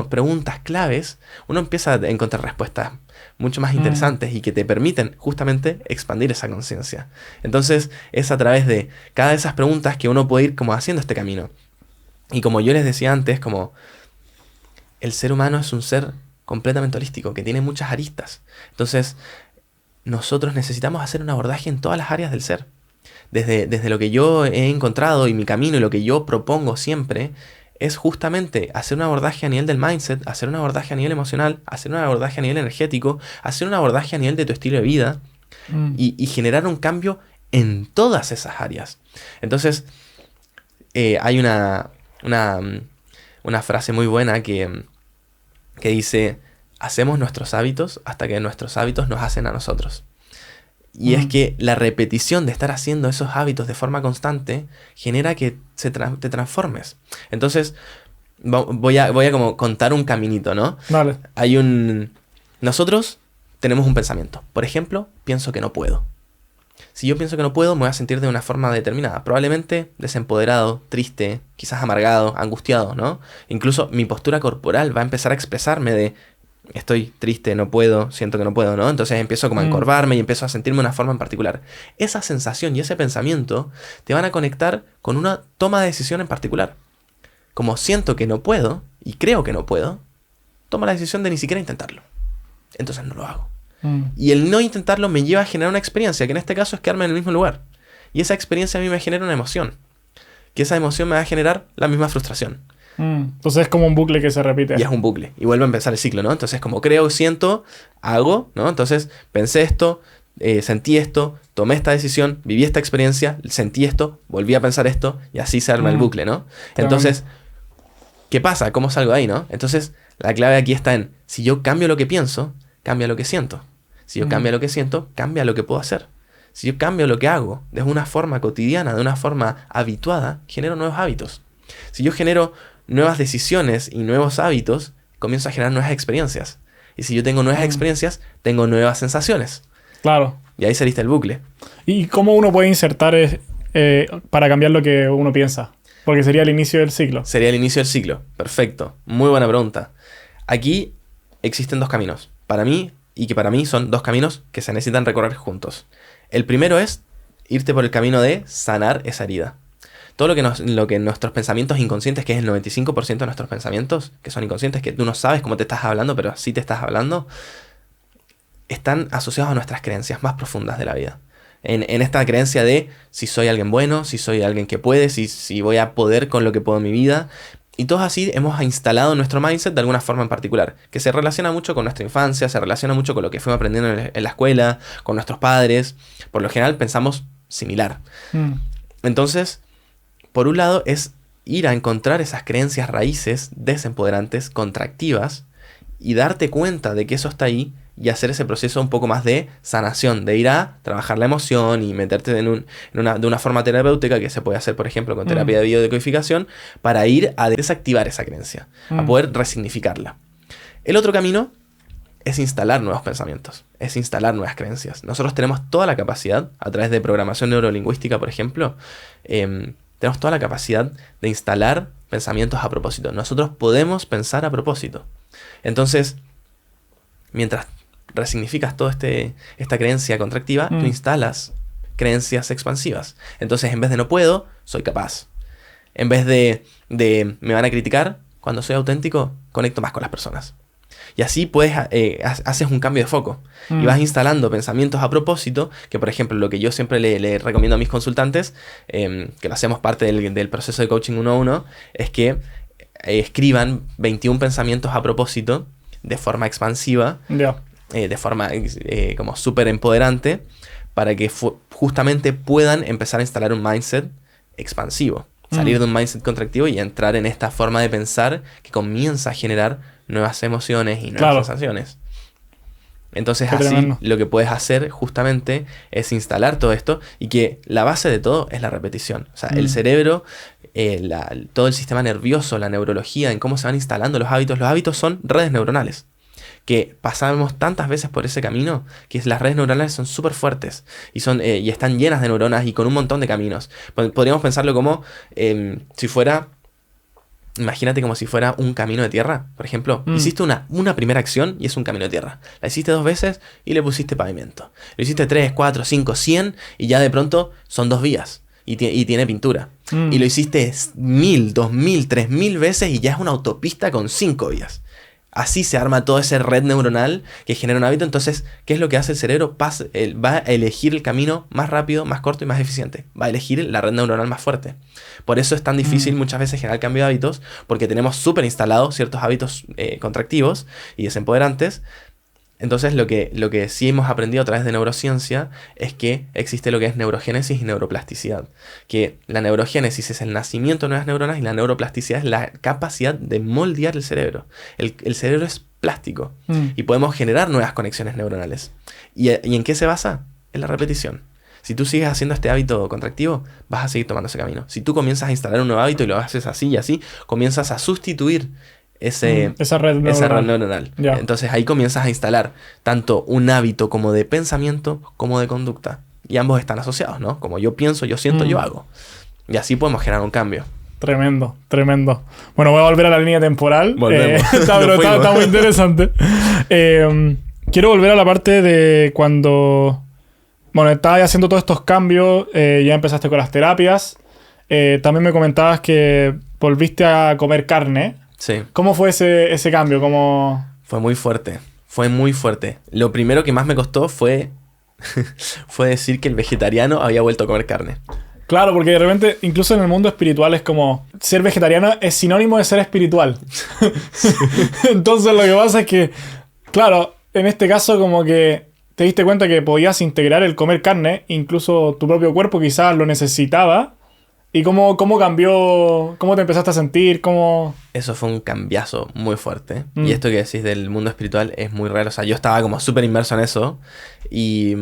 preguntas claves, uno empieza a encontrar respuestas mucho más interesantes y que te permiten justamente expandir esa conciencia. Entonces, es a través de cada de esas preguntas que uno puede ir como haciendo este camino. Y como yo les decía antes, como el ser humano es un ser completamente holístico, que tiene muchas aristas. Entonces, nosotros necesitamos hacer un abordaje en todas las áreas del ser. Desde lo que yo he encontrado y mi camino y lo que yo propongo siempre es justamente hacer un abordaje a nivel del mindset, hacer un abordaje a nivel emocional, hacer un abordaje a nivel energético, hacer un abordaje a nivel de tu estilo de vida y generar un cambio en todas esas áreas. Entonces, hay una frase muy buena que dice: hacemos nuestros hábitos hasta que nuestros hábitos nos hacen a nosotros. Y es que la repetición de estar haciendo esos hábitos de forma constante genera que te transformes. Entonces, voy a como contar un caminito, ¿no? Vale. Nosotros tenemos un pensamiento. Por ejemplo, pienso que no puedo. Si yo pienso que no puedo, me voy a sentir de una forma determinada. Probablemente desempoderado, triste, quizás amargado, angustiado, ¿no? Incluso mi postura corporal va a empezar a expresarme de: estoy triste, no puedo, siento que no puedo, ¿no? Entonces empiezo como a encorvarme y empiezo a sentirme de una forma en particular. Esa sensación y ese pensamiento te van a conectar con una toma de decisión en particular. Como siento que no puedo y creo que no puedo, tomo la decisión de ni siquiera intentarlo. Entonces no lo hago. Y el no intentarlo me lleva a generar una experiencia, que en este caso es quedarme en el mismo lugar. Y esa experiencia a mí me genera una emoción. Que esa emoción me va a generar la misma frustración. Entonces es como un bucle que se repite. Y es un bucle. Y vuelve a empezar el ciclo, ¿no? Entonces, como creo, siento, hago, ¿no? Entonces, pensé esto, sentí esto, tomé esta decisión, viví esta experiencia, sentí esto, volví a pensar esto, y así se arma el bucle, ¿no? Entonces, ¿qué pasa? ¿Cómo salgo de ahí, no? Entonces, la clave aquí está en: si yo cambio lo que pienso, cambia lo que siento. Si yo cambio lo que siento, cambia lo que puedo hacer. Si yo cambio lo que hago de una forma cotidiana, de una forma habituada, genero nuevos hábitos. Si yo genero nuevas decisiones y nuevos hábitos, comienzo a generar nuevas experiencias. Y si yo tengo nuevas experiencias, tengo nuevas sensaciones. Claro. Y ahí saliste el bucle. ¿Y cómo uno puede insertar para cambiar lo que uno piensa? Porque sería el inicio del ciclo. Sería el inicio del ciclo. Perfecto. Muy buena pregunta. Aquí existen dos caminos. Para mí, y que para mí son dos caminos que se necesitan recorrer juntos. El primero es irte por el camino de sanar esa herida. Todo lo que nuestros pensamientos inconscientes, que es el 95% de nuestros pensamientos, que son inconscientes, que tú no sabes cómo te estás hablando, pero sí te estás hablando, están asociados a nuestras creencias más profundas de la vida. En esta creencia de si soy alguien bueno, si soy alguien que puede, si voy a poder con lo que puedo en mi vida. Y todos así hemos instalado nuestro mindset de alguna forma en particular, que se relaciona mucho con nuestra infancia, se relaciona mucho con lo que fuimos aprendiendo en la escuela, con nuestros padres. Por lo general pensamos similar. Entonces, por un lado es ir a encontrar esas creencias raíces desempoderantes, contractivas, y darte cuenta de que eso está ahí y hacer ese proceso un poco más de sanación, de ir a trabajar la emoción y meterte de una forma terapéutica que se puede hacer, por ejemplo, con terapia de biodecodificación, para ir a desactivar esa creencia, a poder resignificarla. El otro camino es instalar nuevos pensamientos, es instalar nuevas creencias. Nosotros tenemos toda la capacidad, a través de programación neurolingüística, por ejemplo, tenemos toda la capacidad de instalar pensamientos a propósito. Nosotros podemos pensar a propósito. Entonces, mientras resignificas toda esta creencia contractiva, tú instalas creencias expansivas. Entonces, en vez de no puedo, soy capaz. En vez de me van a criticar, cuando soy auténtico, conecto más con las personas. Y así haces un cambio de foco. Y vas instalando pensamientos a propósito, que por ejemplo, lo que yo siempre le recomiendo a mis consultantes, que lo hacemos parte del proceso de coaching 1-1, es que escriban 21 pensamientos a propósito de forma expansiva. De forma como súper empoderante, para que justamente puedan empezar a instalar un mindset expansivo, salir de un mindset contractivo y entrar en esta forma de pensar que comienza a generar nuevas emociones y nuevas sensaciones. Entonces así lo que puedes hacer justamente es instalar todo esto, y que la base de todo es la repetición. O sea, el cerebro, todo el sistema nervioso, la neurología, en cómo se van instalando los hábitos son redes neuronales. Que pasamos tantas veces por ese camino que las redes neuronales son súper fuertes y están llenas de neuronas y con un montón de caminos. Podríamos pensarlo como imagínate como si fuera un camino de tierra, por ejemplo. Hiciste una primera acción y es un camino de tierra. La hiciste 2 veces y le pusiste pavimento. Lo hiciste 3, 4, 5, 100 y ya de pronto son 2 vías y tiene pintura. Y lo hiciste 1000, 2000, 3000 veces y ya es una autopista con 5 vías. Así se arma toda esa red neuronal que genera un hábito. Entonces, ¿qué es lo que hace el cerebro? Va a elegir el camino más rápido, más corto y más eficiente. Va a elegir la red neuronal más fuerte. Por eso es tan difícil muchas veces generar cambio de hábitos, porque tenemos súper instalados ciertos hábitos contractivos y desempoderantes. Entonces, lo que sí hemos aprendido a través de neurociencia es que existe lo que es neurogénesis y neuroplasticidad. Que la neurogénesis es el nacimiento de nuevas neuronas y la neuroplasticidad es la capacidad de moldear el cerebro. El cerebro es plástico y podemos generar nuevas conexiones neuronales. ¿Y en qué se basa? En la repetición. Si tú sigues haciendo este hábito contractivo, vas a seguir tomando ese camino. Si tú comienzas a instalar un nuevo hábito y lo haces así y así, comienzas a sustituir esa red neuronal. Entonces ahí comienzas a instalar tanto un hábito como de pensamiento como de conducta. Y ambos están asociados, ¿no? Como yo pienso, yo siento, yo hago. Y así podemos generar un cambio. Tremendo. Bueno, voy a volver a la línea temporal. Está muy interesante. Quiero volver a la parte de cuando... Bueno, estabas haciendo todos estos cambios, ya empezaste con las terapias. También me comentabas que volviste a comer carne. Sí. ¿Cómo fue ese cambio? Fue muy fuerte. Lo primero que más me costó fue decir que el vegetariano había vuelto a comer carne. Claro, porque de repente, incluso en el mundo espiritual, es como... Ser vegetariano es sinónimo de ser espiritual. Entonces lo que pasa es que... Claro, en este caso como que te diste cuenta que podías integrar el comer carne. Incluso tu propio cuerpo quizás lo necesitaba. ¿Y cómo cambió? ¿Cómo te empezaste a sentir? Eso fue un cambiazo muy fuerte. Y esto que decís del mundo espiritual es muy real. O sea, yo estaba como súper inmerso en eso. Y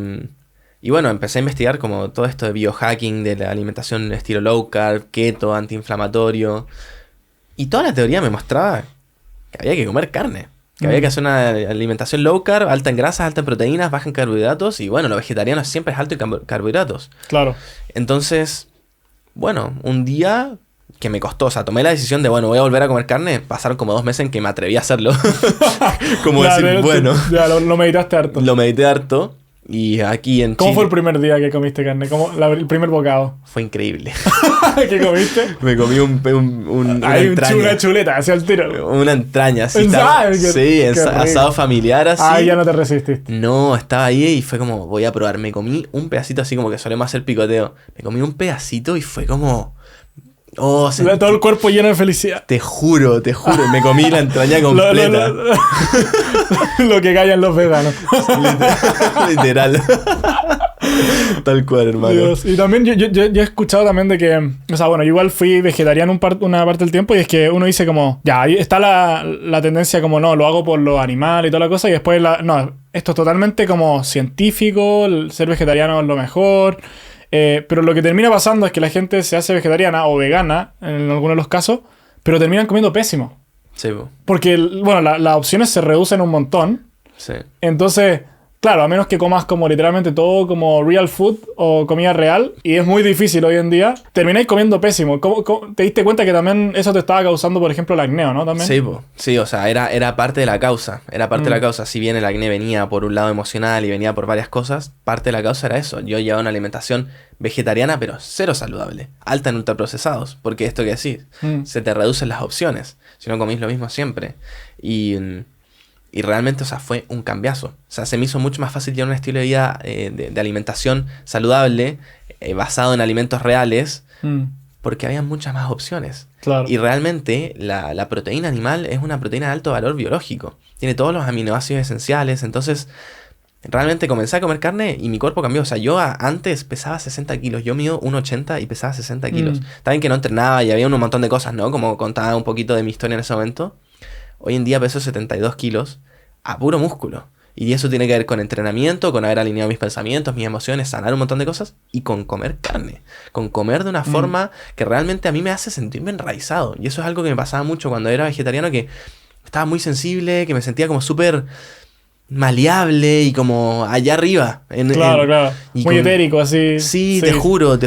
Y bueno, empecé a investigar como todo esto de biohacking, de la alimentación estilo low carb, keto, antiinflamatorio. Y toda la teoría me mostraba que había que comer carne. Que había que hacer una alimentación low carb, alta en grasas, alta en proteínas, baja en carbohidratos. Y bueno, lo vegetariano siempre es alto en carbohidratos. Claro. Entonces, bueno, un día que me costó, o sea, tomé la decisión de, bueno, voy a volver a comer carne. Pasaron como 2 meses en que me atreví a hacerlo. Como Ya, decir, bueno. Ya, lo meditaste harto. Lo medité harto. Y aquí en ¿Cómo Chile fue el primer día que comiste carne? El primer bocado. fue increíble. ¿Qué comiste? Me comí una Hay entraña. una chuleta, hacia el tiro. Una entraña, así. ¿Sabes? Sí, asado familiar así. Ah, ya no te resististe. No, estaba ahí y fue como, voy a probar. Me comí un pedacito así como que solemos hacer picoteo. Me comí un pedacito y fue como... Oh, Todo el cuerpo lleno de felicidad. Te juro, me comí la entraña completa. Lo que callan los veganos. Literal. Tal cual, hermano. Dios. Y también yo he escuchado también de que... O sea, bueno, yo igual fui vegetariano una parte del tiempo y es que uno dice como... Ya, ahí está la tendencia como, no, lo hago por los animales y toda la cosa y después no, esto es totalmente como científico, el ser vegetariano es lo mejor... pero lo que termina pasando es que la gente se hace vegetariana o vegana, en algunos de los casos, pero terminan comiendo pésimo. Sí, po. Porque, bueno, las opciones se reducen un montón. Sí. Entonces, claro, a menos que comas como literalmente todo como real food o comida real, y es muy difícil hoy en día, termináis comiendo pésimo. ¿Te diste cuenta que también eso te estaba causando, por ejemplo, el acné, ¿no? ¿También? Sí, po. Sí, o sea, era parte de la causa. Era parte de la causa. Si bien el acné venía por un lado emocional y venía por varias cosas, parte de la causa era eso. Yo llevaba una alimentación vegetariana, pero cero saludable. Alta en ultraprocesados. Porque esto que decís, se te reducen las opciones. Si no comís lo mismo siempre. Y realmente, o sea, fue un cambiazo. O sea, se me hizo mucho más fácil llevar un estilo de vida de alimentación saludable, basado en alimentos reales, porque había muchas más opciones. Claro. Y realmente la proteína animal es una proteína de alto valor biológico. Tiene todos los aminoácidos esenciales. Entonces, realmente comencé a comer carne y mi cuerpo cambió. O sea, yo antes pesaba 60 kilos. Yo mido 1,80 y pesaba 60 kilos. Está bien que no entrenaba y había un montón de cosas, ¿no? Como contaba un poquito de mi historia en ese momento. Hoy en día peso 72 kilos a puro músculo. Y eso tiene que ver con entrenamiento, con haber alineado mis pensamientos, mis emociones, sanar un montón de cosas y con comer carne. Con comer de una forma que realmente a mí me hace sentirme enraizado. Y eso es algo que me pasaba mucho cuando era vegetariano, que estaba muy sensible, que me sentía como súper maleable y como allá arriba. Claro. Muy etérico, así. Sí, te juro.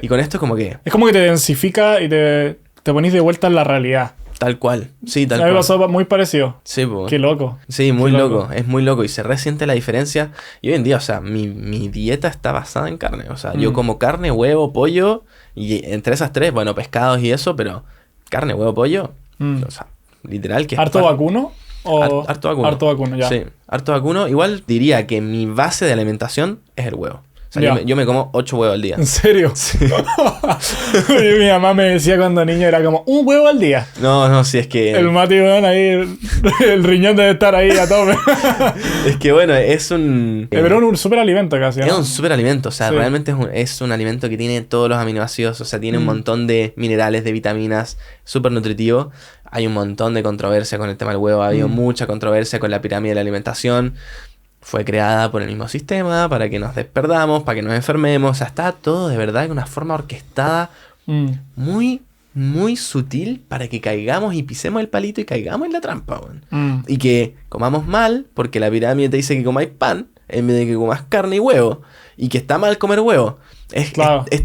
Y con esto es como que... Es como que te densifica y te ponís de vuelta en la realidad. Tal cual, sí, tal cual. A mí me cual. pasó muy parecido. Sí, pues. Qué loco. Sí, muy loco. Es muy loco y se resiente la diferencia. Y hoy en día, o sea, mi dieta está basada en carne. O sea, yo como carne, huevo, pollo y entre esas tres, bueno, pescados y eso, pero carne, huevo, pollo, o sea, literal que... ¿Harto vacuno? O... Harto vacuno. Harto vacuno, ya. Sí, harto vacuno. Igual diría que mi base de alimentación es el huevo. O sea, yo me como 8 huevos al día. ¿En serio? Sí. Mi mamá me decía cuando niño era como un huevo al día. No, sí, es que... El Mati, weón, ahí, el riñón debe estar ahí a tope. Es que bueno, es un... Pero es un superalimento casi, ¿no? Es un superalimento, o sea, Sí. realmente es un alimento que tiene todos los aminoácidos, o sea, tiene un montón de minerales, de vitaminas, súper nutritivo. Hay un montón de controversia con el tema del huevo, ha habido mucha controversia con la pirámide de la alimentación. Fue creada por el mismo sistema para que nos desperdamos, para que nos enfermemos. O sea, está todo de verdad de una forma orquestada muy, muy sutil para que caigamos y pisemos el palito y caigamos en la trampa, weón. Y que comamos mal porque la pirámide te dice que comáis pan en vez de que comas carne y huevo. Y que está mal comer huevo. Es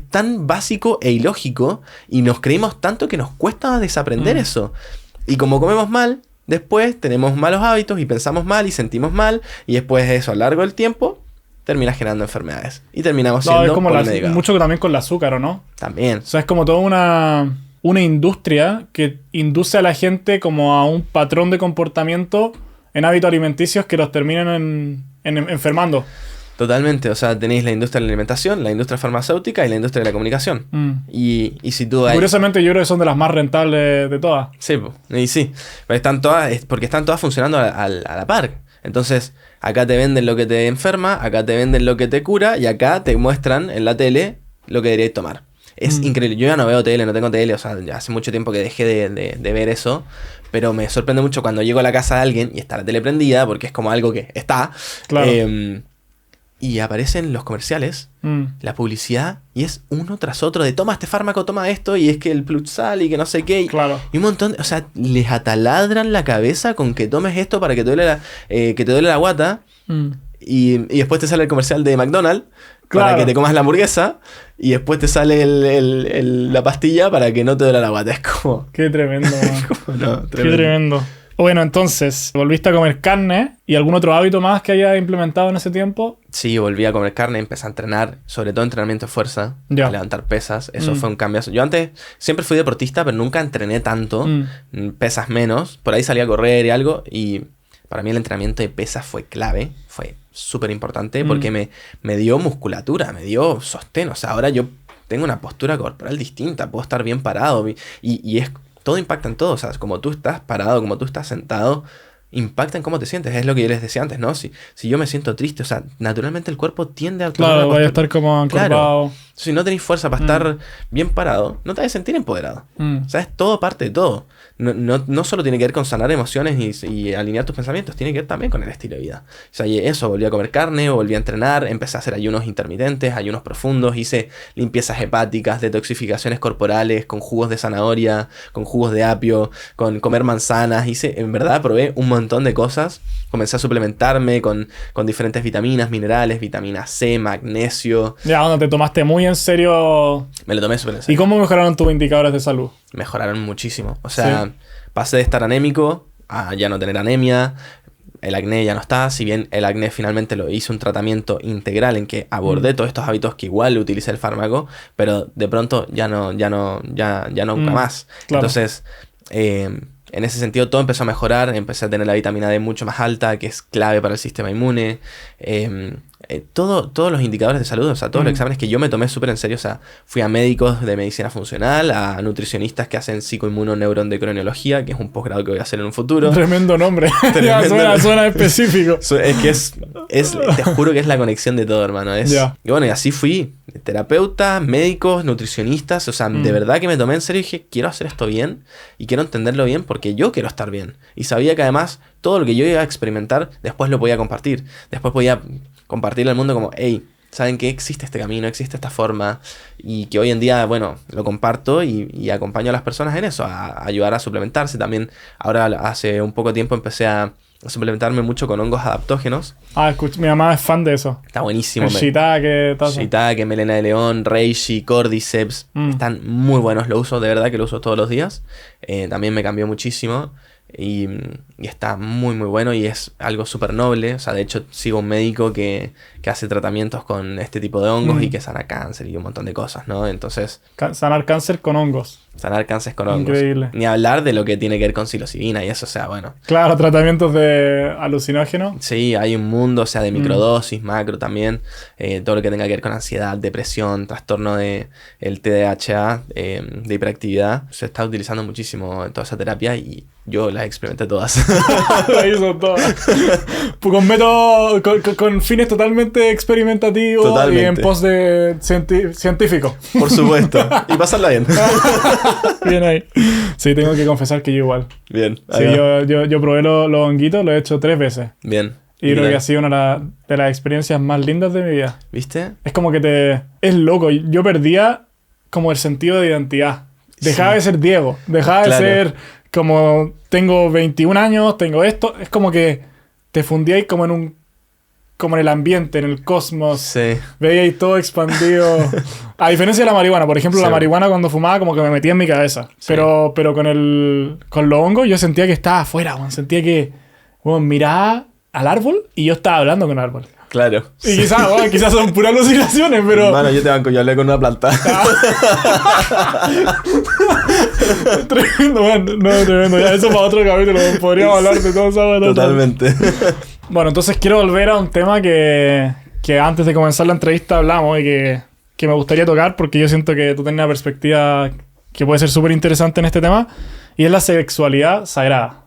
tan básico e ilógico y nos creímos tanto que nos cuesta desaprender eso. Y como comemos mal... Después tenemos malos hábitos y pensamos mal y sentimos mal. Y después de eso, a lo largo del tiempo, termina generando enfermedades. Y terminamos siendo es como medicados. mucho también con el azúcar, ¿o no? También. O sea, es como toda una industria que induce a la gente como a un patrón de comportamiento en hábitos alimenticios que los terminan enfermando. Totalmente, o sea, tenéis la industria de la alimentación, la industria farmacéutica y la industria de la comunicación. Y si tú... Curiosamente yo creo que son de las más rentables de todas. Sí, y sí, pero están todas, porque están todas funcionando a la par. Entonces, acá te venden lo que te enferma, acá te venden lo que te cura y acá te muestran en la tele lo que deberías tomar. Es increíble, yo ya no veo tele, no tengo tele, o sea, ya hace mucho tiempo que dejé de ver eso. Pero me sorprende mucho cuando llego a la casa de alguien y está la tele prendida, porque es como algo que está. Claro. y aparecen los comerciales, la publicidad, y es uno tras otro de toma este fármaco, toma esto, y es que el Plutzal y que no sé qué. Claro. Y un montón, o sea, les ataladran la cabeza con que tomes esto para que te duele la guata. Y después te sale el comercial de McDonald's para que te comas la hamburguesa. Y después te sale la pastilla para que no te duele la guata. Es como... Qué tremendo, man. No, Qué tremendo. Bueno, entonces, ¿volviste a comer carne? ¿Y algún otro hábito más que hayas implementado en ese tiempo? Sí, volví a comer carne, empecé a entrenar, sobre todo entrenamiento de fuerza, Ya. a levantar pesas. Eso fue un cambiazo. Yo antes siempre fui deportista, pero nunca entrené tanto, pesas menos. Por ahí salía a correr y algo, y para mí el entrenamiento de pesas fue clave, fue súper importante porque me dio musculatura, me dio sostén. O sea, ahora yo tengo una postura corporal distinta, puedo estar bien parado y es... Todo impacta en todo, o sea, como tú estás parado, como tú estás sentado, impacta en cómo te sientes. Es lo que yo les decía antes, ¿no? Si yo me siento triste, o sea, naturalmente el cuerpo tiende a... Claro, vaya a estar como encorvado. Claro. Si no tenéis fuerza para estar bien parado, no te vas a sentir empoderado. O sea, es todo parte de todo. No solo tiene que ver con sanar emociones y alinear tus pensamientos, tiene que ver también con el estilo de vida. O sea, y eso, volví a comer carne, volví a entrenar, empecé a hacer ayunos intermitentes, ayunos profundos, hice limpiezas hepáticas, detoxificaciones corporales, con jugos de zanahoria, con jugos de apio, con comer manzanas. En verdad, probé un montón de cosas. Comencé a suplementarme con diferentes vitaminas, minerales, vitamina C, magnesio. Ya, donde te tomaste muy en serio. Me lo tomé súper en serio. ¿Y cómo mejoraron tus indicadores de salud? Mejoraron muchísimo. O sea, pasé de estar anémico a ya no tener anemia. El acné ya no está. Si bien el acné finalmente lo hice un tratamiento integral en que abordé todos estos hábitos que igual utilicé el fármaco, pero de pronto ya no más. Claro. Entonces, en ese sentido todo empezó a mejorar. Empecé a tener la vitamina D mucho más alta, que es clave para el sistema inmune. Todos los indicadores de salud, o sea, todos los exámenes que yo me tomé súper en serio, o sea, fui a médicos de medicina funcional, a nutricionistas que hacen psicoinmunoneuroendocrinología, que es un posgrado que voy a hacer en un futuro. Tremendo nombre. Ya, suena específico. Es que te juro que es la conexión de todo, hermano. Y bueno, y así fui, terapeutas, médicos, nutricionistas, o sea, de verdad que me tomé en serio y dije, quiero hacer esto bien y quiero entenderlo bien porque yo quiero estar bien. Y sabía que además todo lo que yo iba a experimentar, después lo podía compartir. Después podía compartirle al mundo como, hey, ¿saben qué? Existe este camino, existe esta forma, y que hoy en día, bueno, lo comparto y acompaño a las personas en eso, a ayudar a suplementarse. También ahora hace un poco tiempo empecé a suplementarme mucho con hongos adaptógenos. Mi mamá es fan de eso. Está buenísimo. El shiitake, melena de león, reishi, cordyceps, están muy buenos, lo uso, de verdad que lo uso todos los días. También me cambió muchísimo. Y está muy muy bueno y es algo súper noble. O sea, de hecho sigo un médico que hace tratamientos con este tipo de hongos y que sana cáncer y un montón de cosas, ¿no? Entonces... sanar cáncer con hongos. Sanar cáncer con hongos. Increíble. Ni hablar de lo que tiene que ver con psilocibina y eso, o sea, bueno. Claro, tratamientos de alucinógeno. Sí, hay un mundo, o sea, de microdosis, macro también. Todo lo que tenga que ver con ansiedad, depresión, trastorno de el TDAH, de hiperactividad. Se está utilizando muchísimo en toda esa terapia y yo las experimenté todas. Las hizo todas. Con métodos, con fines totalmente experimentativos. Totalmente. Y en pos de científico. Por supuesto. Y pasarla bien. Bien ahí. Sí, tengo que confesar que yo igual. Bien. Sí, yo probé los honguitos, lo he hecho 3 veces. Bien. Y creo que ha sido una de las experiencias más lindas de mi vida. ¿Viste? Es como que es loco. Yo perdía como el sentido de identidad. Dejaba de ser Diego. Dejaba de ser como tengo 21 años, tengo esto. Es como que te fundíais como en el ambiente, en el cosmos. Sí. Veíais todo expandido. A diferencia de la marihuana. Por ejemplo, la marihuana cuando fumaba como que me metía en mi cabeza. Sí. Pero con los hongos yo sentía que estaba afuera. Sentía que miraba al árbol y yo estaba hablando con el árbol. Claro. Y quizás son puras alucinaciones, pero... Hermano, yo te banco, yo hablé con una planta. Tremendo, man. No, tremendo. Ya, eso para otro capítulo. Podríamos hablar de todo eso. Totalmente. Bueno, entonces quiero volver a un tema que antes de comenzar la entrevista hablamos y que me gustaría tocar porque yo siento que tú tienes una perspectiva que puede ser súper interesante en este tema y es la sexualidad sagrada.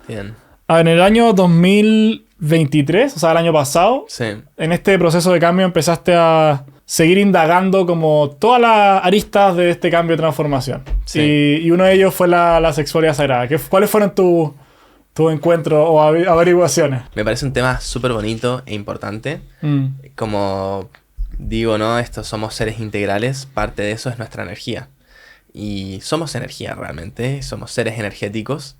Bien. En el año 2023, o sea, el año pasado, en este proceso de cambio empezaste a seguir indagando como todas las aristas de este cambio de transformación. Sí. Y uno de ellos fue la sexualidad sagrada. ¿Cuáles fueron tus tu encuentro o averiguaciones? Me parece un tema súper bonito e importante. Como digo, ¿no? Estos somos seres integrales, parte de eso es nuestra energía. Y somos energía realmente, somos seres energéticos,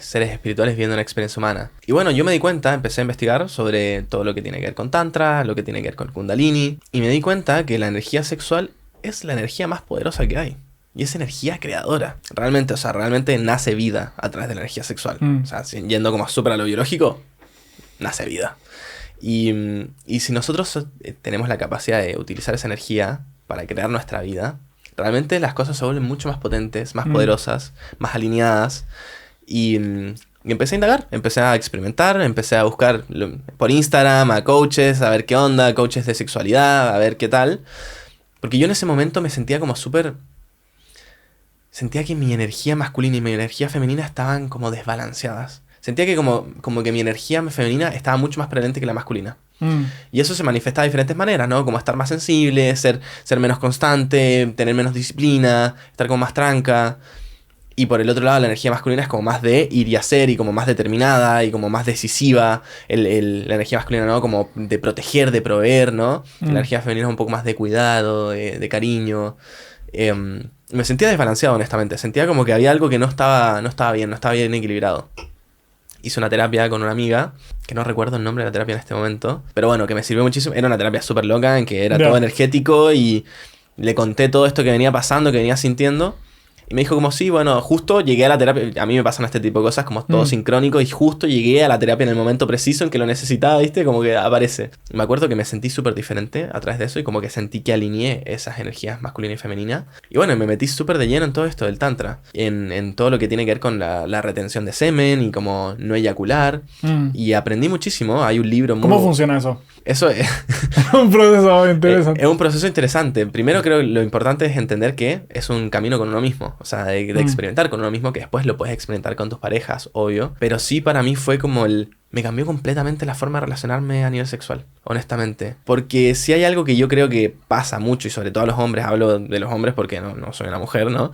seres espirituales viviendo una experiencia humana. Y bueno, yo me di cuenta, empecé a investigar sobre todo lo que tiene que ver con Tantra, lo que tiene que ver con Kundalini, y me di cuenta que la energía sexual es la energía más poderosa que hay. Y es energía creadora. Realmente, o sea, realmente nace vida a través de la energía sexual. O sea, yendo como súper a lo biológico, nace vida. Y si nosotros tenemos la capacidad de utilizar esa energía para crear nuestra vida, realmente las cosas se vuelven mucho más potentes, más poderosas, más alineadas. Y empecé a indagar, empecé a experimentar, empecé a buscar por Instagram a coaches, a ver qué onda, coaches de sexualidad, a ver qué tal. Porque yo en ese momento me sentía como súper... Sentía que mi energía masculina y mi energía femenina estaban como desbalanceadas. Sentía que como que mi energía femenina estaba mucho más presente que la masculina. Y eso se manifestaba de diferentes maneras, ¿no? Como estar más sensible, ser menos constante, tener menos disciplina, estar como más tranca. Y por el otro lado, la energía masculina es como más de ir y hacer, y como más determinada, y como más decisiva. La energía masculina, ¿no? Como de proteger, de proveer, ¿no? La energía femenina es un poco más de cuidado, de cariño. Me sentía desbalanceado, honestamente. Sentía como que había algo que no estaba bien equilibrado. Hice una terapia con una amiga, que no recuerdo el nombre de la terapia en este momento, pero bueno, que me sirvió muchísimo. Era una terapia súper loca, en que era todo energético, y le conté todo esto que venía pasando, que venía sintiendo. Y me dijo como, sí, bueno, justo llegué a la terapia. A mí me pasan este tipo de cosas como todo sincrónico, y justo llegué a la terapia en el momento preciso en que lo necesitaba, ¿viste? Como que aparece. Me acuerdo que me sentí súper diferente a través de eso, y como que sentí que alineé esas energías masculina y femenina. Y bueno, me metí súper de lleno en todo esto del tantra. En todo lo que tiene que ver con la retención de semen y como no eyacular. Y aprendí muchísimo. Hay un libro muy... ¿Cómo funciona eso? Eso es... un proceso interesante. Es un proceso interesante. Primero creo que lo importante es entender que es un camino con uno mismo. O sea, de experimentar con uno mismo, que después lo puedes experimentar con tus parejas, obvio. Pero sí, para mí fue como me cambió completamente la forma de relacionarme a nivel sexual, honestamente. Porque si hay algo que yo creo que pasa mucho, y sobre todo a los hombres, hablo de los hombres porque no soy una mujer, ¿no?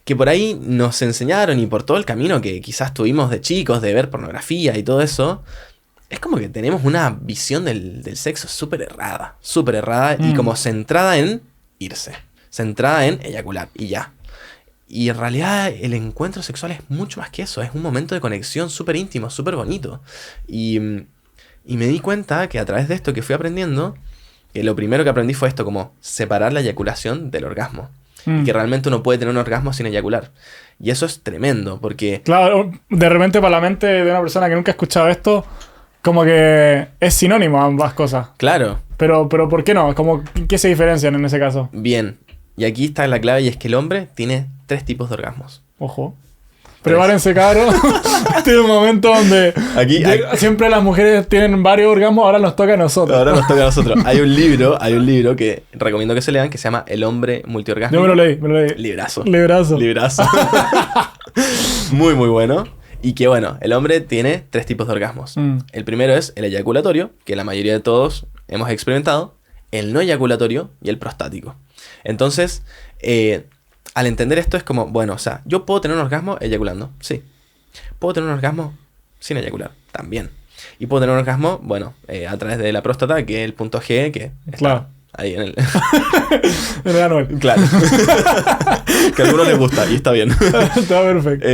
Que por ahí nos enseñaron, y por todo el camino que quizás tuvimos de chicos, de ver pornografía y todo eso... Es como que tenemos una visión del sexo súper errada, y como centrada en irse, centrada en eyacular y ya. Y en realidad el encuentro sexual es mucho más que eso, es un momento de conexión súper íntimo, súper bonito. Y me di cuenta que a través de esto que fui aprendiendo, que lo primero que aprendí fue esto, como separar la eyaculación del orgasmo. Y que realmente uno puede tener un orgasmo sin eyacular. Y eso es tremendo, porque... Claro, de repente para la mente de una persona que nunca ha escuchado esto... Como que es sinónimo a ambas cosas. Claro. Pero ¿por qué no? Como, ¿qué se diferencian en ese caso? Bien. Y aquí está la clave, y es que el hombre tiene 3 tipos de orgasmos. Ojo. Prepárense, cabros. Este es un momento donde aquí siempre las mujeres tienen varios orgasmos, ahora nos toca a nosotros. Ahora nos toca a nosotros. Hay un libro que recomiendo que se lean, que se llama El hombre multiorgásmico. Yo me lo leí. Librazo. Librazo. Muy, muy bueno. Y que bueno, el hombre tiene 3 tipos de orgasmos. El primero es el eyaculatorio, que la mayoría de todos hemos experimentado, el no eyaculatorio y el prostático. Entonces, al entender esto es como, bueno, o sea, yo puedo tener un orgasmo eyaculando, sí. Puedo tener un orgasmo sin eyacular, también. Y puedo tener un orgasmo, bueno, a través de la próstata, que es el punto G, que está ahí en el... en el anual. Claro. Que a algunos les gusta, y está bien. Está perfecto.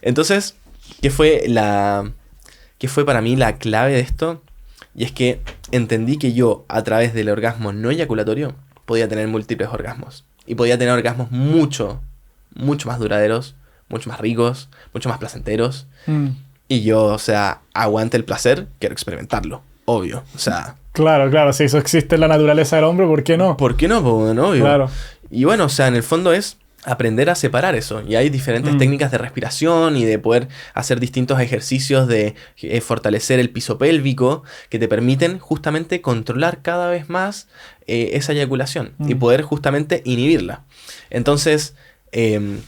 Entonces... ¿Qué fue para mí la clave de esto? Y es que entendí que yo, a través del orgasmo no eyaculatorio, podía tener múltiples orgasmos. Y podía tener orgasmos mucho, mucho más duraderos, mucho más ricos, mucho más placenteros. Y yo, o sea, aguante el placer, quiero experimentarlo, obvio. O sea... Claro, si eso existe en la naturaleza del hombre, ¿por qué no? ¿Por qué no? Bueno, obvio. Claro. Y bueno, o sea, en el fondo es... aprender a separar eso. Y hay diferentes técnicas de respiración y de poder hacer distintos ejercicios de fortalecer el piso pélvico que te permiten justamente controlar cada vez más esa eyaculación y poder justamente inhibirla. Entonces,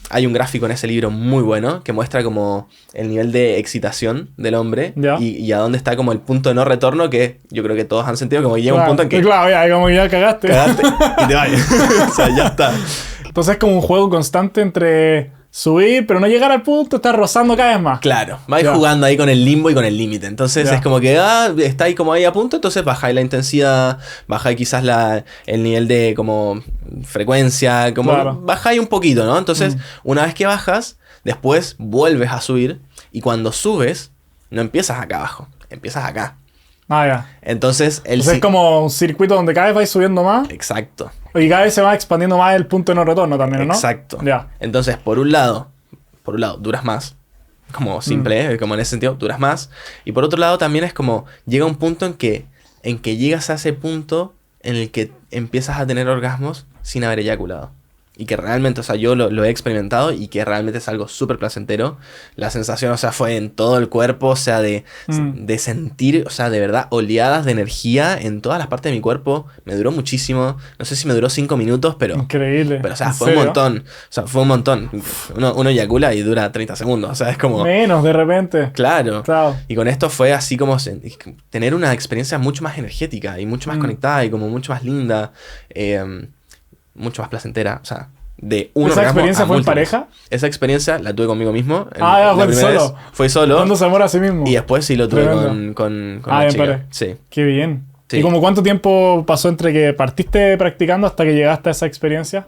hay un gráfico en ese libro muy bueno que muestra como el nivel de excitación del hombre y a dónde está como el punto de no retorno, que yo creo que todos han sentido, como que llega un punto en que... Claro, ya, como que ya cagaste y te vayas. O sea, ya está. Entonces es como un juego constante entre subir, pero no llegar al punto, estar rozando cada vez más. Claro, vais Ya. jugando ahí con el limbo y con el límite. Entonces Ya. es como que está ahí como ahí a punto, entonces bajáis la intensidad, bajáis quizás el nivel de como frecuencia, como Claro. bajáis un poquito, ¿no? Entonces, una vez que bajas, después vuelves a subir y cuando subes, no empiezas acá abajo, empiezas acá. Ah, ya. Entonces, Entonces es como un circuito donde cada vez vais subiendo más Exacto. y cada vez se va expandiendo más el punto de no retorno también, ¿no? Exacto. Ya. Entonces, por un lado, duras más. Como simple, como en ese sentido, duras más. Y por otro lado, también es como llega un punto en que llegas a ese punto en el que empiezas a tener orgasmos sin haber eyaculado. Y que realmente, o sea, yo lo he experimentado y que realmente es algo súper placentero. La sensación, o sea, fue en todo el cuerpo, o sea, de sentir, o sea, de verdad, oleadas de energía en todas las partes de mi cuerpo. Me duró muchísimo. No sé si me duró 5 minutos, pero... Increíble. Pero, o sea, ¿En fue un serio? montón. O sea, fue un montón. Uno eyacula y dura 30 segundos. O sea, es como... Menos de repente. Claro. Claro. Y con esto fue así como tener una experiencia mucho más energética y mucho más conectada y como mucho más linda, mucho más placentera. O sea, de un ¿Esa orgasmo experiencia a fue en múltiples. pareja? Esa experiencia la tuve conmigo mismo. Ah, ya, la fue primera solo. vez fue solo. Dándose amor a sí mismo. Y después sí lo tuve Tremendo. con Ah, la bien, chica. pare. Sí. Qué bien. Sí. ¿Y como cuánto tiempo pasó entre que partiste practicando hasta que llegaste a esa experiencia?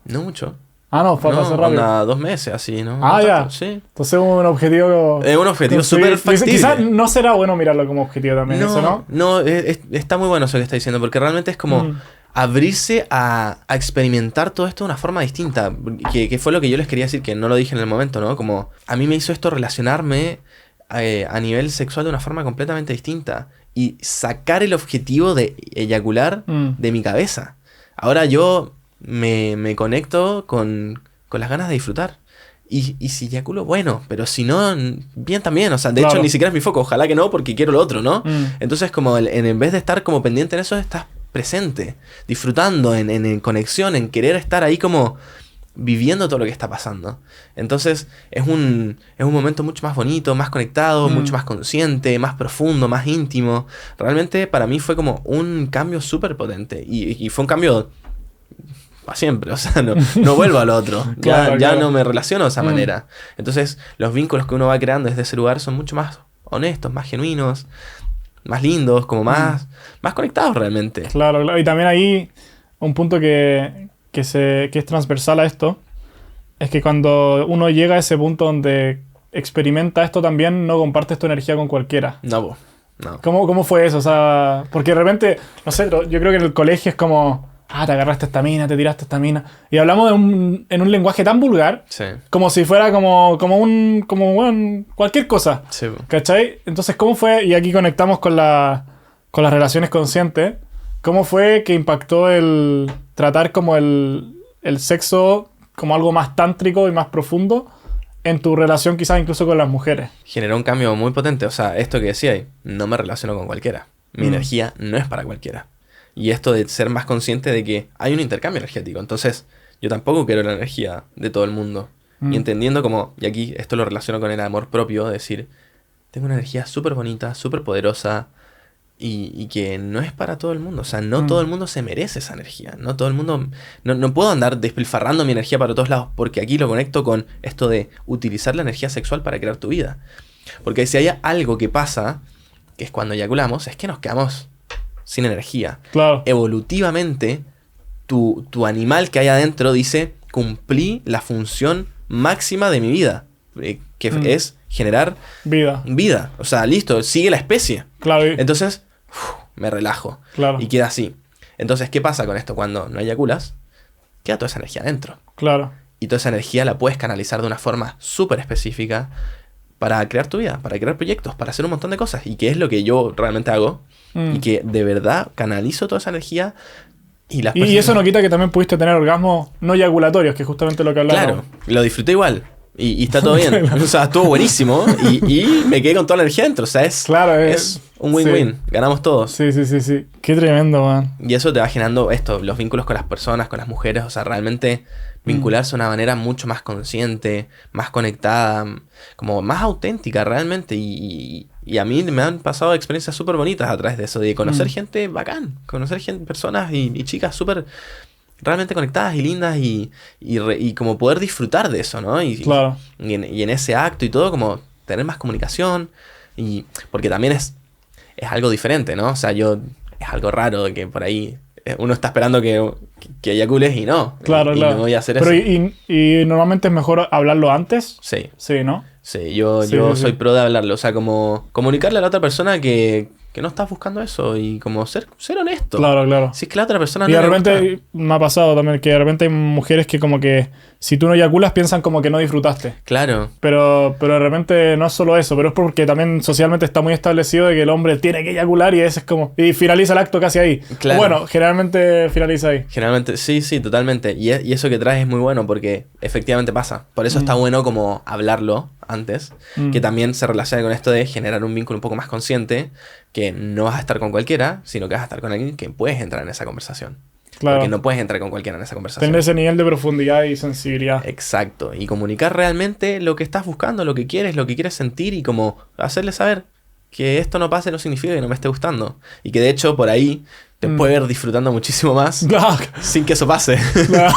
No mucho. Ah, no, fue No, pasó rápido. onda 2 meses así, ¿no? Ah, No ya. tanto, sí. Entonces un objetivo... Es un objetivo conseguir. súper factible. Quizás no será bueno mirarlo como objetivo también, No, eso, ¿no? no, está muy bueno eso que está diciendo, porque realmente es como abrirse a experimentar todo esto de una forma distinta, que fue lo que yo les quería decir, que no lo dije en el momento, ¿no? Como a mí me hizo esto relacionarme a nivel sexual de una forma completamente distinta y sacar el objetivo de eyacular de mi cabeza. Ahora yo me conecto con las ganas de disfrutar. Y si eyaculo, bueno, pero si no, bien también. O sea, de Claro. hecho, ni siquiera es mi foco. Ojalá que no, porque quiero lo otro, ¿no? Entonces, como en vez de estar como pendiente en eso, estás presente, disfrutando, en conexión, en querer estar ahí como viviendo todo lo que está pasando. Entonces, es un momento mucho más bonito, más conectado, mucho más consciente, más profundo, más íntimo. Realmente, para mí fue como un cambio súper potente. Y fue un cambio... para siempre, o sea, no vuelvo al otro. Claro, ya claro. no me relaciono de esa manera. Entonces, los vínculos que uno va creando desde ese lugar son mucho más honestos, más genuinos, más lindos, como más conectados realmente. Claro, claro. Y también ahí un punto que es transversal a esto es que cuando uno llega a ese punto donde experimenta esto también, no compartes tu energía con cualquiera. No. ¿Cómo fue eso? O sea, porque de repente, no sé, yo creo que en el colegio es como, te agarraste esta mina, te tiraste esta mina. Y hablamos en un lenguaje tan vulgar, Sí. como si fuera como bueno, cualquier cosa. Sí. ¿Cachai? Entonces, ¿cómo fue? Y aquí conectamos con las relaciones conscientes. ¿Cómo fue que impactó el tratar como el sexo como algo más tántrico y más profundo en tu relación quizás incluso con las mujeres? Generó un cambio muy potente. O sea, esto que decía ahí, no me relaciono con cualquiera. Mi energía no es para cualquiera. Y esto de ser más consciente de que hay un intercambio energético. Entonces, yo tampoco quiero la energía de todo el mundo. Y entendiendo como, y aquí esto lo relaciono con el amor propio, decir, tengo una energía súper bonita, súper poderosa, y que no es para todo el mundo. O sea, no todo el mundo se merece esa energía. No todo el mundo... No puedo andar despilfarrando mi energía para todos lados, porque aquí lo conecto con esto de utilizar la energía sexual para crear tu vida. Porque si hay algo que pasa, que es cuando eyaculamos, es que nos quedamos sin energía. Claro. Evolutivamente, tu animal que hay adentro dice, cumplí la función máxima de mi vida, que es generar Vida. O sea, listo, sigue la especie. Claro. Entonces, me relajo. Claro. Y queda así. Entonces, ¿qué pasa con esto? Cuando no eyaculas, queda toda esa energía adentro. Claro. Y toda esa energía la puedes canalizar de una forma súper específica para crear tu vida, para crear proyectos, para hacer un montón de cosas. Y que es lo que yo realmente hago. Y que de verdad canalizo toda esa energía. Y eso no quita que también pudiste tener orgasmos no eyaculatorios, que es justamente lo que hablamos. Claro, lo disfruté igual. Y está todo bien. O sea, estuvo buenísimo. Y me quedé con toda la energía dentro. O sea, es un win-win. Sí. Ganamos todos. Sí. Qué tremendo, man. Y eso te va generando los vínculos con las personas, con las mujeres. O sea, realmente vincularse de una manera mucho más consciente, más conectada, como más auténtica realmente. Y a mí me han pasado experiencias súper bonitas a través de eso, de conocer gente bacán, conocer personas y chicas súper realmente conectadas y lindas y como poder disfrutar de eso, ¿no? Claro. Y en ese acto y todo, como tener más comunicación. Y porque también es algo diferente, ¿no? O sea, es algo raro de que por ahí uno está esperando que eyacules y no. Claro, y claro. no voy a hacer Pero eso. y normalmente es mejor hablarlo antes. Sí, Sí, ¿no? sí, yo Sí, sí, soy sí. pro de hablarlo. O sea, como comunicarle a la otra persona que no estás buscando eso y como ser honesto. Claro, claro. Si es que la otra persona Y no de le gusta. repente me ha pasado también que de repente hay mujeres que como que si tú no eyaculas piensan como que no disfrutaste. Claro, Pero de repente no es solo eso, pero es porque también socialmente está muy establecido de que el hombre tiene que eyacular y ese es como... Y finaliza el acto casi ahí. Claro. Bueno, generalmente finaliza ahí. generalmente, sí, sí, totalmente. Y eso que traes es muy bueno porque efectivamente pasa. Por eso está bueno como hablarlo antes, que también se relaciona con esto de generar un vínculo un poco más consciente, que no vas a estar con cualquiera, sino que vas a estar con alguien que puedes entrar en esa conversación. Claro. Porque no puedes entrar con cualquiera en esa conversación. Tener ese nivel de profundidad y sensibilidad. Exacto. Y comunicar realmente lo que estás buscando, lo que quieres sentir y como hacerle saber que esto no pase no significa que no me esté gustando. Y que de hecho por ahí te puede ver disfrutando muchísimo más Claro. sin que eso pase. Claro.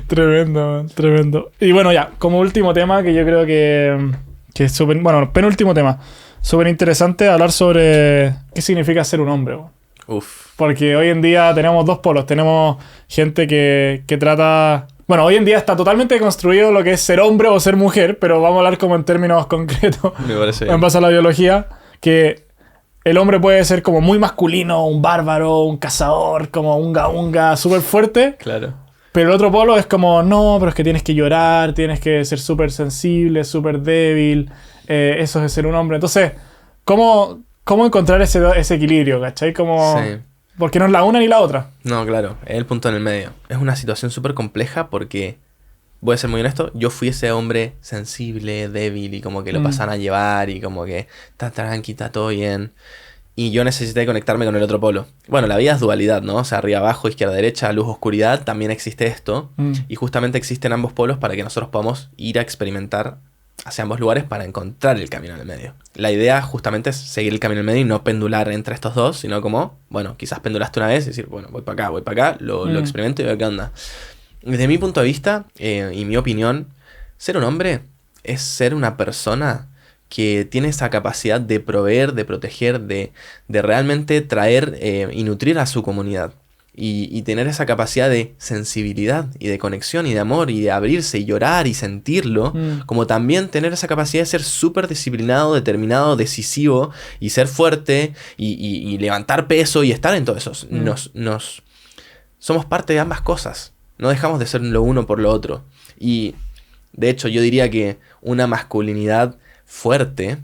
Tremendo, tremendo. Y bueno, ya, como último tema que yo creo que es súper... Bueno, penúltimo tema. Súper interesante hablar sobre qué significa ser un hombre. Bro. Uf. Porque hoy en día tenemos dos polos. Tenemos gente que trata... Bueno, hoy en día está totalmente construido lo que es ser hombre o ser mujer, pero vamos a hablar como en términos concretos, Me parece en bien. base a la biología, que el hombre puede ser como muy masculino, un bárbaro, un cazador, como unga unga, súper fuerte, Claro. pero el otro polo es como, no, pero es que tienes que llorar, tienes que ser súper sensible, súper débil, eso es ser un hombre. Entonces, ¿cómo encontrar ese equilibrio, cachai? Como... Sí. Porque no es la una ni la otra. No, claro, es el punto en el medio. Es una situación súper compleja porque, voy a ser muy honesto, yo fui ese hombre sensible, débil y como que lo pasan a llevar y como que está tranqui, está todo bien. Y yo necesité conectarme con el otro polo. Bueno, la vida es dualidad, ¿no? O sea, arriba, abajo, izquierda, derecha, luz, oscuridad, también existe esto. Y justamente existen ambos polos para que nosotros podamos ir a experimentar hacia ambos lugares para encontrar el camino en el medio. La idea justamente es seguir el camino en el medio y no pendular entre estos dos, sino como, bueno, quizás pendulaste una vez y decir, bueno, voy para acá, lo experimento y veo qué onda. Desde mi punto de vista y mi opinión, ser un hombre es ser una persona que tiene esa capacidad de proveer, de proteger, de realmente traer y nutrir a su comunidad. Y tener esa capacidad de sensibilidad y de conexión y de amor y de abrirse y llorar y sentirlo, como también tener esa capacidad de ser súper disciplinado, determinado, decisivo y ser fuerte y levantar peso y estar en todo eso. Somos parte de ambas cosas, no dejamos de ser lo uno por lo otro. Y de hecho yo diría que una masculinidad fuerte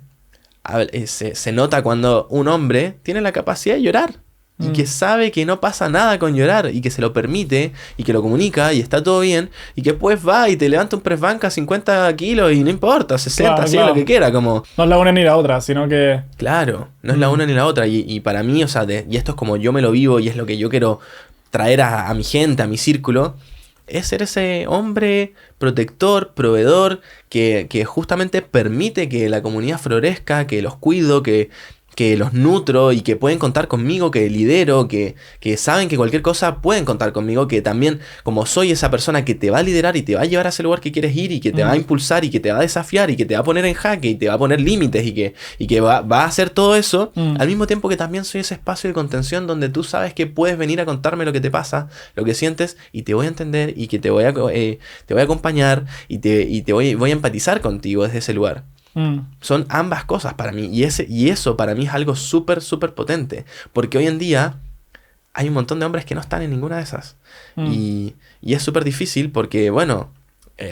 se nota cuando un hombre tiene la capacidad de llorar. Y que sabe que no pasa nada con llorar y que se lo permite y que lo comunica y está todo bien y que después va y te levanta un press banca 50 kilos y no importa, 60, Claro, 100, claro. lo que quiera, como... No es la una ni la otra, sino que... Claro, no es la una ni la otra y para mí, o sea, y esto es como yo me lo vivo y es lo que yo quiero traer a mi gente, a mi círculo, es ser ese hombre protector, proveedor, que justamente permite que la comunidad florezca, que los cuido, que los nutro y que pueden contar conmigo, que lidero, que saben que cualquier cosa pueden contar conmigo, que también como soy esa persona que te va a liderar y te va a llevar a ese lugar que quieres ir y que te va a impulsar y que te va a desafiar y que te va a poner en jaque y te va a poner límites y que va a hacer todo eso, al mismo tiempo que también soy ese espacio de contención donde tú sabes que puedes venir a contarme lo que te pasa, lo que sientes y te voy a entender y que te voy a acompañar y te voy a empatizar contigo desde ese lugar. Son ambas cosas para mí y eso para mí es algo súper, súper potente porque hoy en día hay un montón de hombres que no están en ninguna de esas y es súper difícil porque, bueno,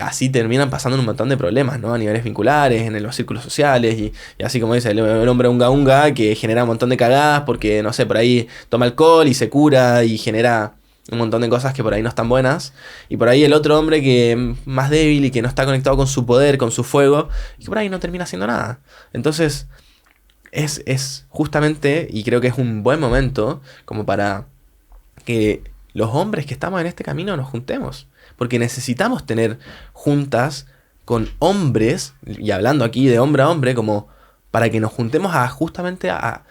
así terminan pasando un montón de problemas, ¿no? A niveles vinculares, en los círculos sociales y así como dice el hombre unga unga que genera un montón de cagadas porque, no sé, por ahí toma alcohol y se cura y genera un montón de cosas que por ahí no están buenas. Y por ahí el otro hombre que es más débil y que no está conectado con su poder, con su fuego, y que por ahí no termina haciendo nada. Entonces, es justamente, y creo que es un buen momento, como para que los hombres que estamos en este camino nos juntemos. Porque necesitamos tener juntas con hombres, y hablando aquí de hombre a hombre, como para que nos juntemos justamente a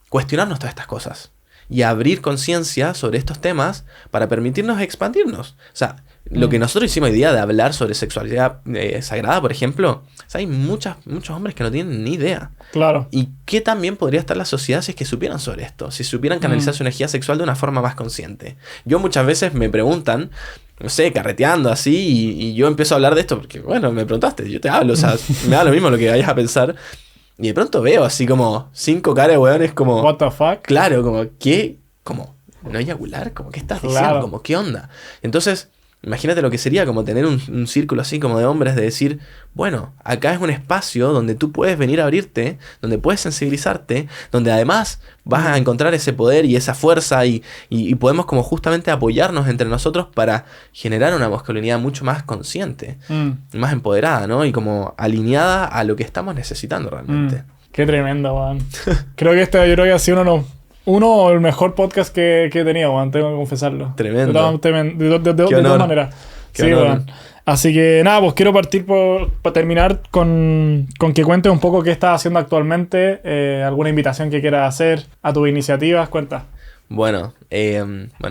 cuestionarnos todas estas cosas. y abrir conciencia sobre estos temas para permitirnos expandirnos. O sea, lo que nosotros hicimos hoy día de hablar sobre sexualidad sagrada, por ejemplo, o sea, hay muchos hombres que no tienen ni idea. Claro. ¿Y qué también podría estar la sociedad si es que supieran sobre esto? Si supieran canalizar su energía sexual de una forma más consciente. Yo muchas veces me preguntan, no sé, carreteando así, y yo empiezo a hablar de esto porque, bueno, me preguntaste, yo te hablo, o sea, me da lo mismo lo que vayas a pensar. Y de pronto veo así como 5 caras de hueones como... What the fuck? Claro, como, ¿qué? Como, ¿no eyacular? Como, ¿qué estás diciendo? Como, ¿qué onda? Entonces... Imagínate lo que sería como tener un círculo así como de hombres de decir, bueno, acá es un espacio donde tú puedes venir a abrirte, donde puedes sensibilizarte, donde además vas a encontrar ese poder y esa fuerza y podemos como justamente apoyarnos entre nosotros para generar una masculinidad mucho más consciente, más empoderada, ¿no? Y como alineada a lo que estamos necesitando realmente. Qué tremendo, man. Creo que yo creo que ha sido uno o el mejor podcast que he tenido, man, tengo que confesarlo. Tremendo. De todas maneras. Qué sí, honor. man. Así que nada, pues quiero partir para terminar con que cuentes un poco qué estás haciendo actualmente, alguna invitación que quieras hacer a tus iniciativas, cuenta. Bueno,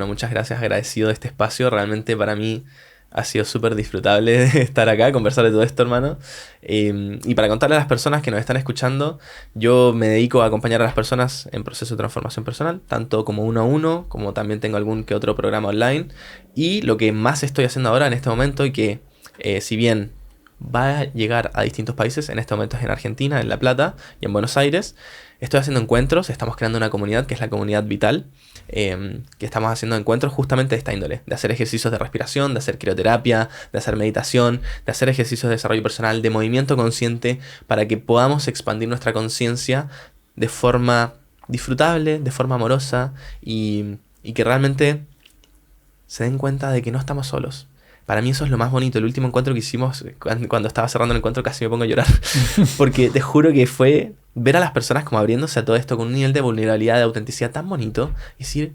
muchas gracias, agradecido de este espacio, realmente para mí ha sido súper disfrutable de estar acá, conversar de todo esto, hermano. Y para contarle a las personas que nos están escuchando, yo me dedico a acompañar a las personas en proceso de transformación personal, tanto como 1 a 1, como también tengo algún que otro programa online. Y lo que más estoy haciendo ahora en este momento, y que si bien va a llegar a distintos países, en este momento es en Argentina, en La Plata y en Buenos Aires, estoy haciendo encuentros, estamos creando una comunidad que es la comunidad Vital, que estamos haciendo encuentros justamente de esta índole, de hacer ejercicios de respiración, de hacer crioterapia, de hacer meditación, de hacer ejercicios de desarrollo personal, de movimiento consciente, para que podamos expandir nuestra conciencia de forma disfrutable, de forma amorosa y que realmente se den cuenta de que no estamos solos. Para mí eso es lo más bonito. El último encuentro que hicimos, cuando estaba cerrando el encuentro, casi me pongo a llorar. Porque te juro que fue ver a las personas como abriéndose a todo esto con un nivel de vulnerabilidad, de autenticidad tan bonito. Y decir,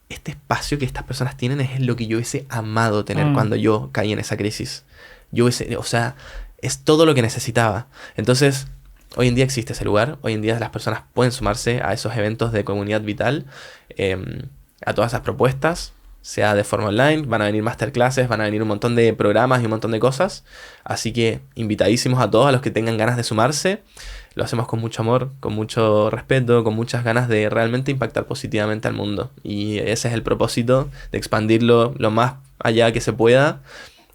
este espacio que estas personas tienen es lo que yo hubiese amado tener cuando yo caí en esa crisis. O sea, es todo lo que necesitaba. Entonces, hoy en día existe ese lugar. Hoy en día las personas pueden sumarse a esos eventos de comunidad vital, a todas esas propuestas, sea de forma online, van a venir masterclasses, van a venir un montón de programas y un montón de cosas. Así que invitadísimos a todos, a los que tengan ganas de sumarse. Lo hacemos con mucho amor, con mucho respeto, con muchas ganas de realmente impactar positivamente al mundo. Y ese es el propósito, de expandirlo lo más allá que se pueda.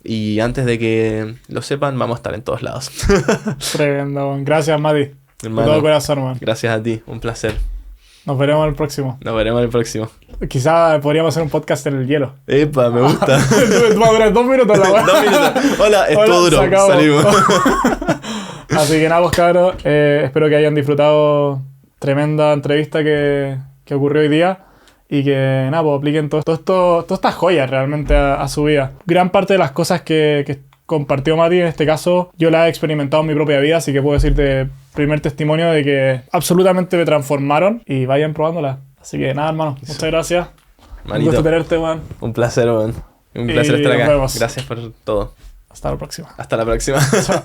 Y antes de que lo sepan, vamos a estar en todos lados. Tremendo. Gracias, Mati. Hermano, de todo corazón, man. Gracias a ti, un placer. Nos veremos en el próximo. Nos veremos en el próximo. Quizá podríamos hacer un podcast en el hielo. Epa, me gusta. Va a durar 2 minutos la weá. 2 minutos. Hola, estuvo duro. Salimos. Así que nada, pues cabros, espero que hayan disfrutado tremenda entrevista que ocurrió hoy día. Y que nada, pues apliquen todas estas joyas realmente a su vida. Gran parte de las cosas que compartió Mati, en este caso, yo las he experimentado en mi propia vida, así que puedo decirte primer testimonio de que absolutamente me transformaron y vayan probándolas. Así que nada, hermano, muchas gracias. Manito, Un gusto tenerte, man. Un placer, man. Un placer estar acá. Nos vemos. Gracias por todo. Hasta la próxima. Hasta la próxima. Chao.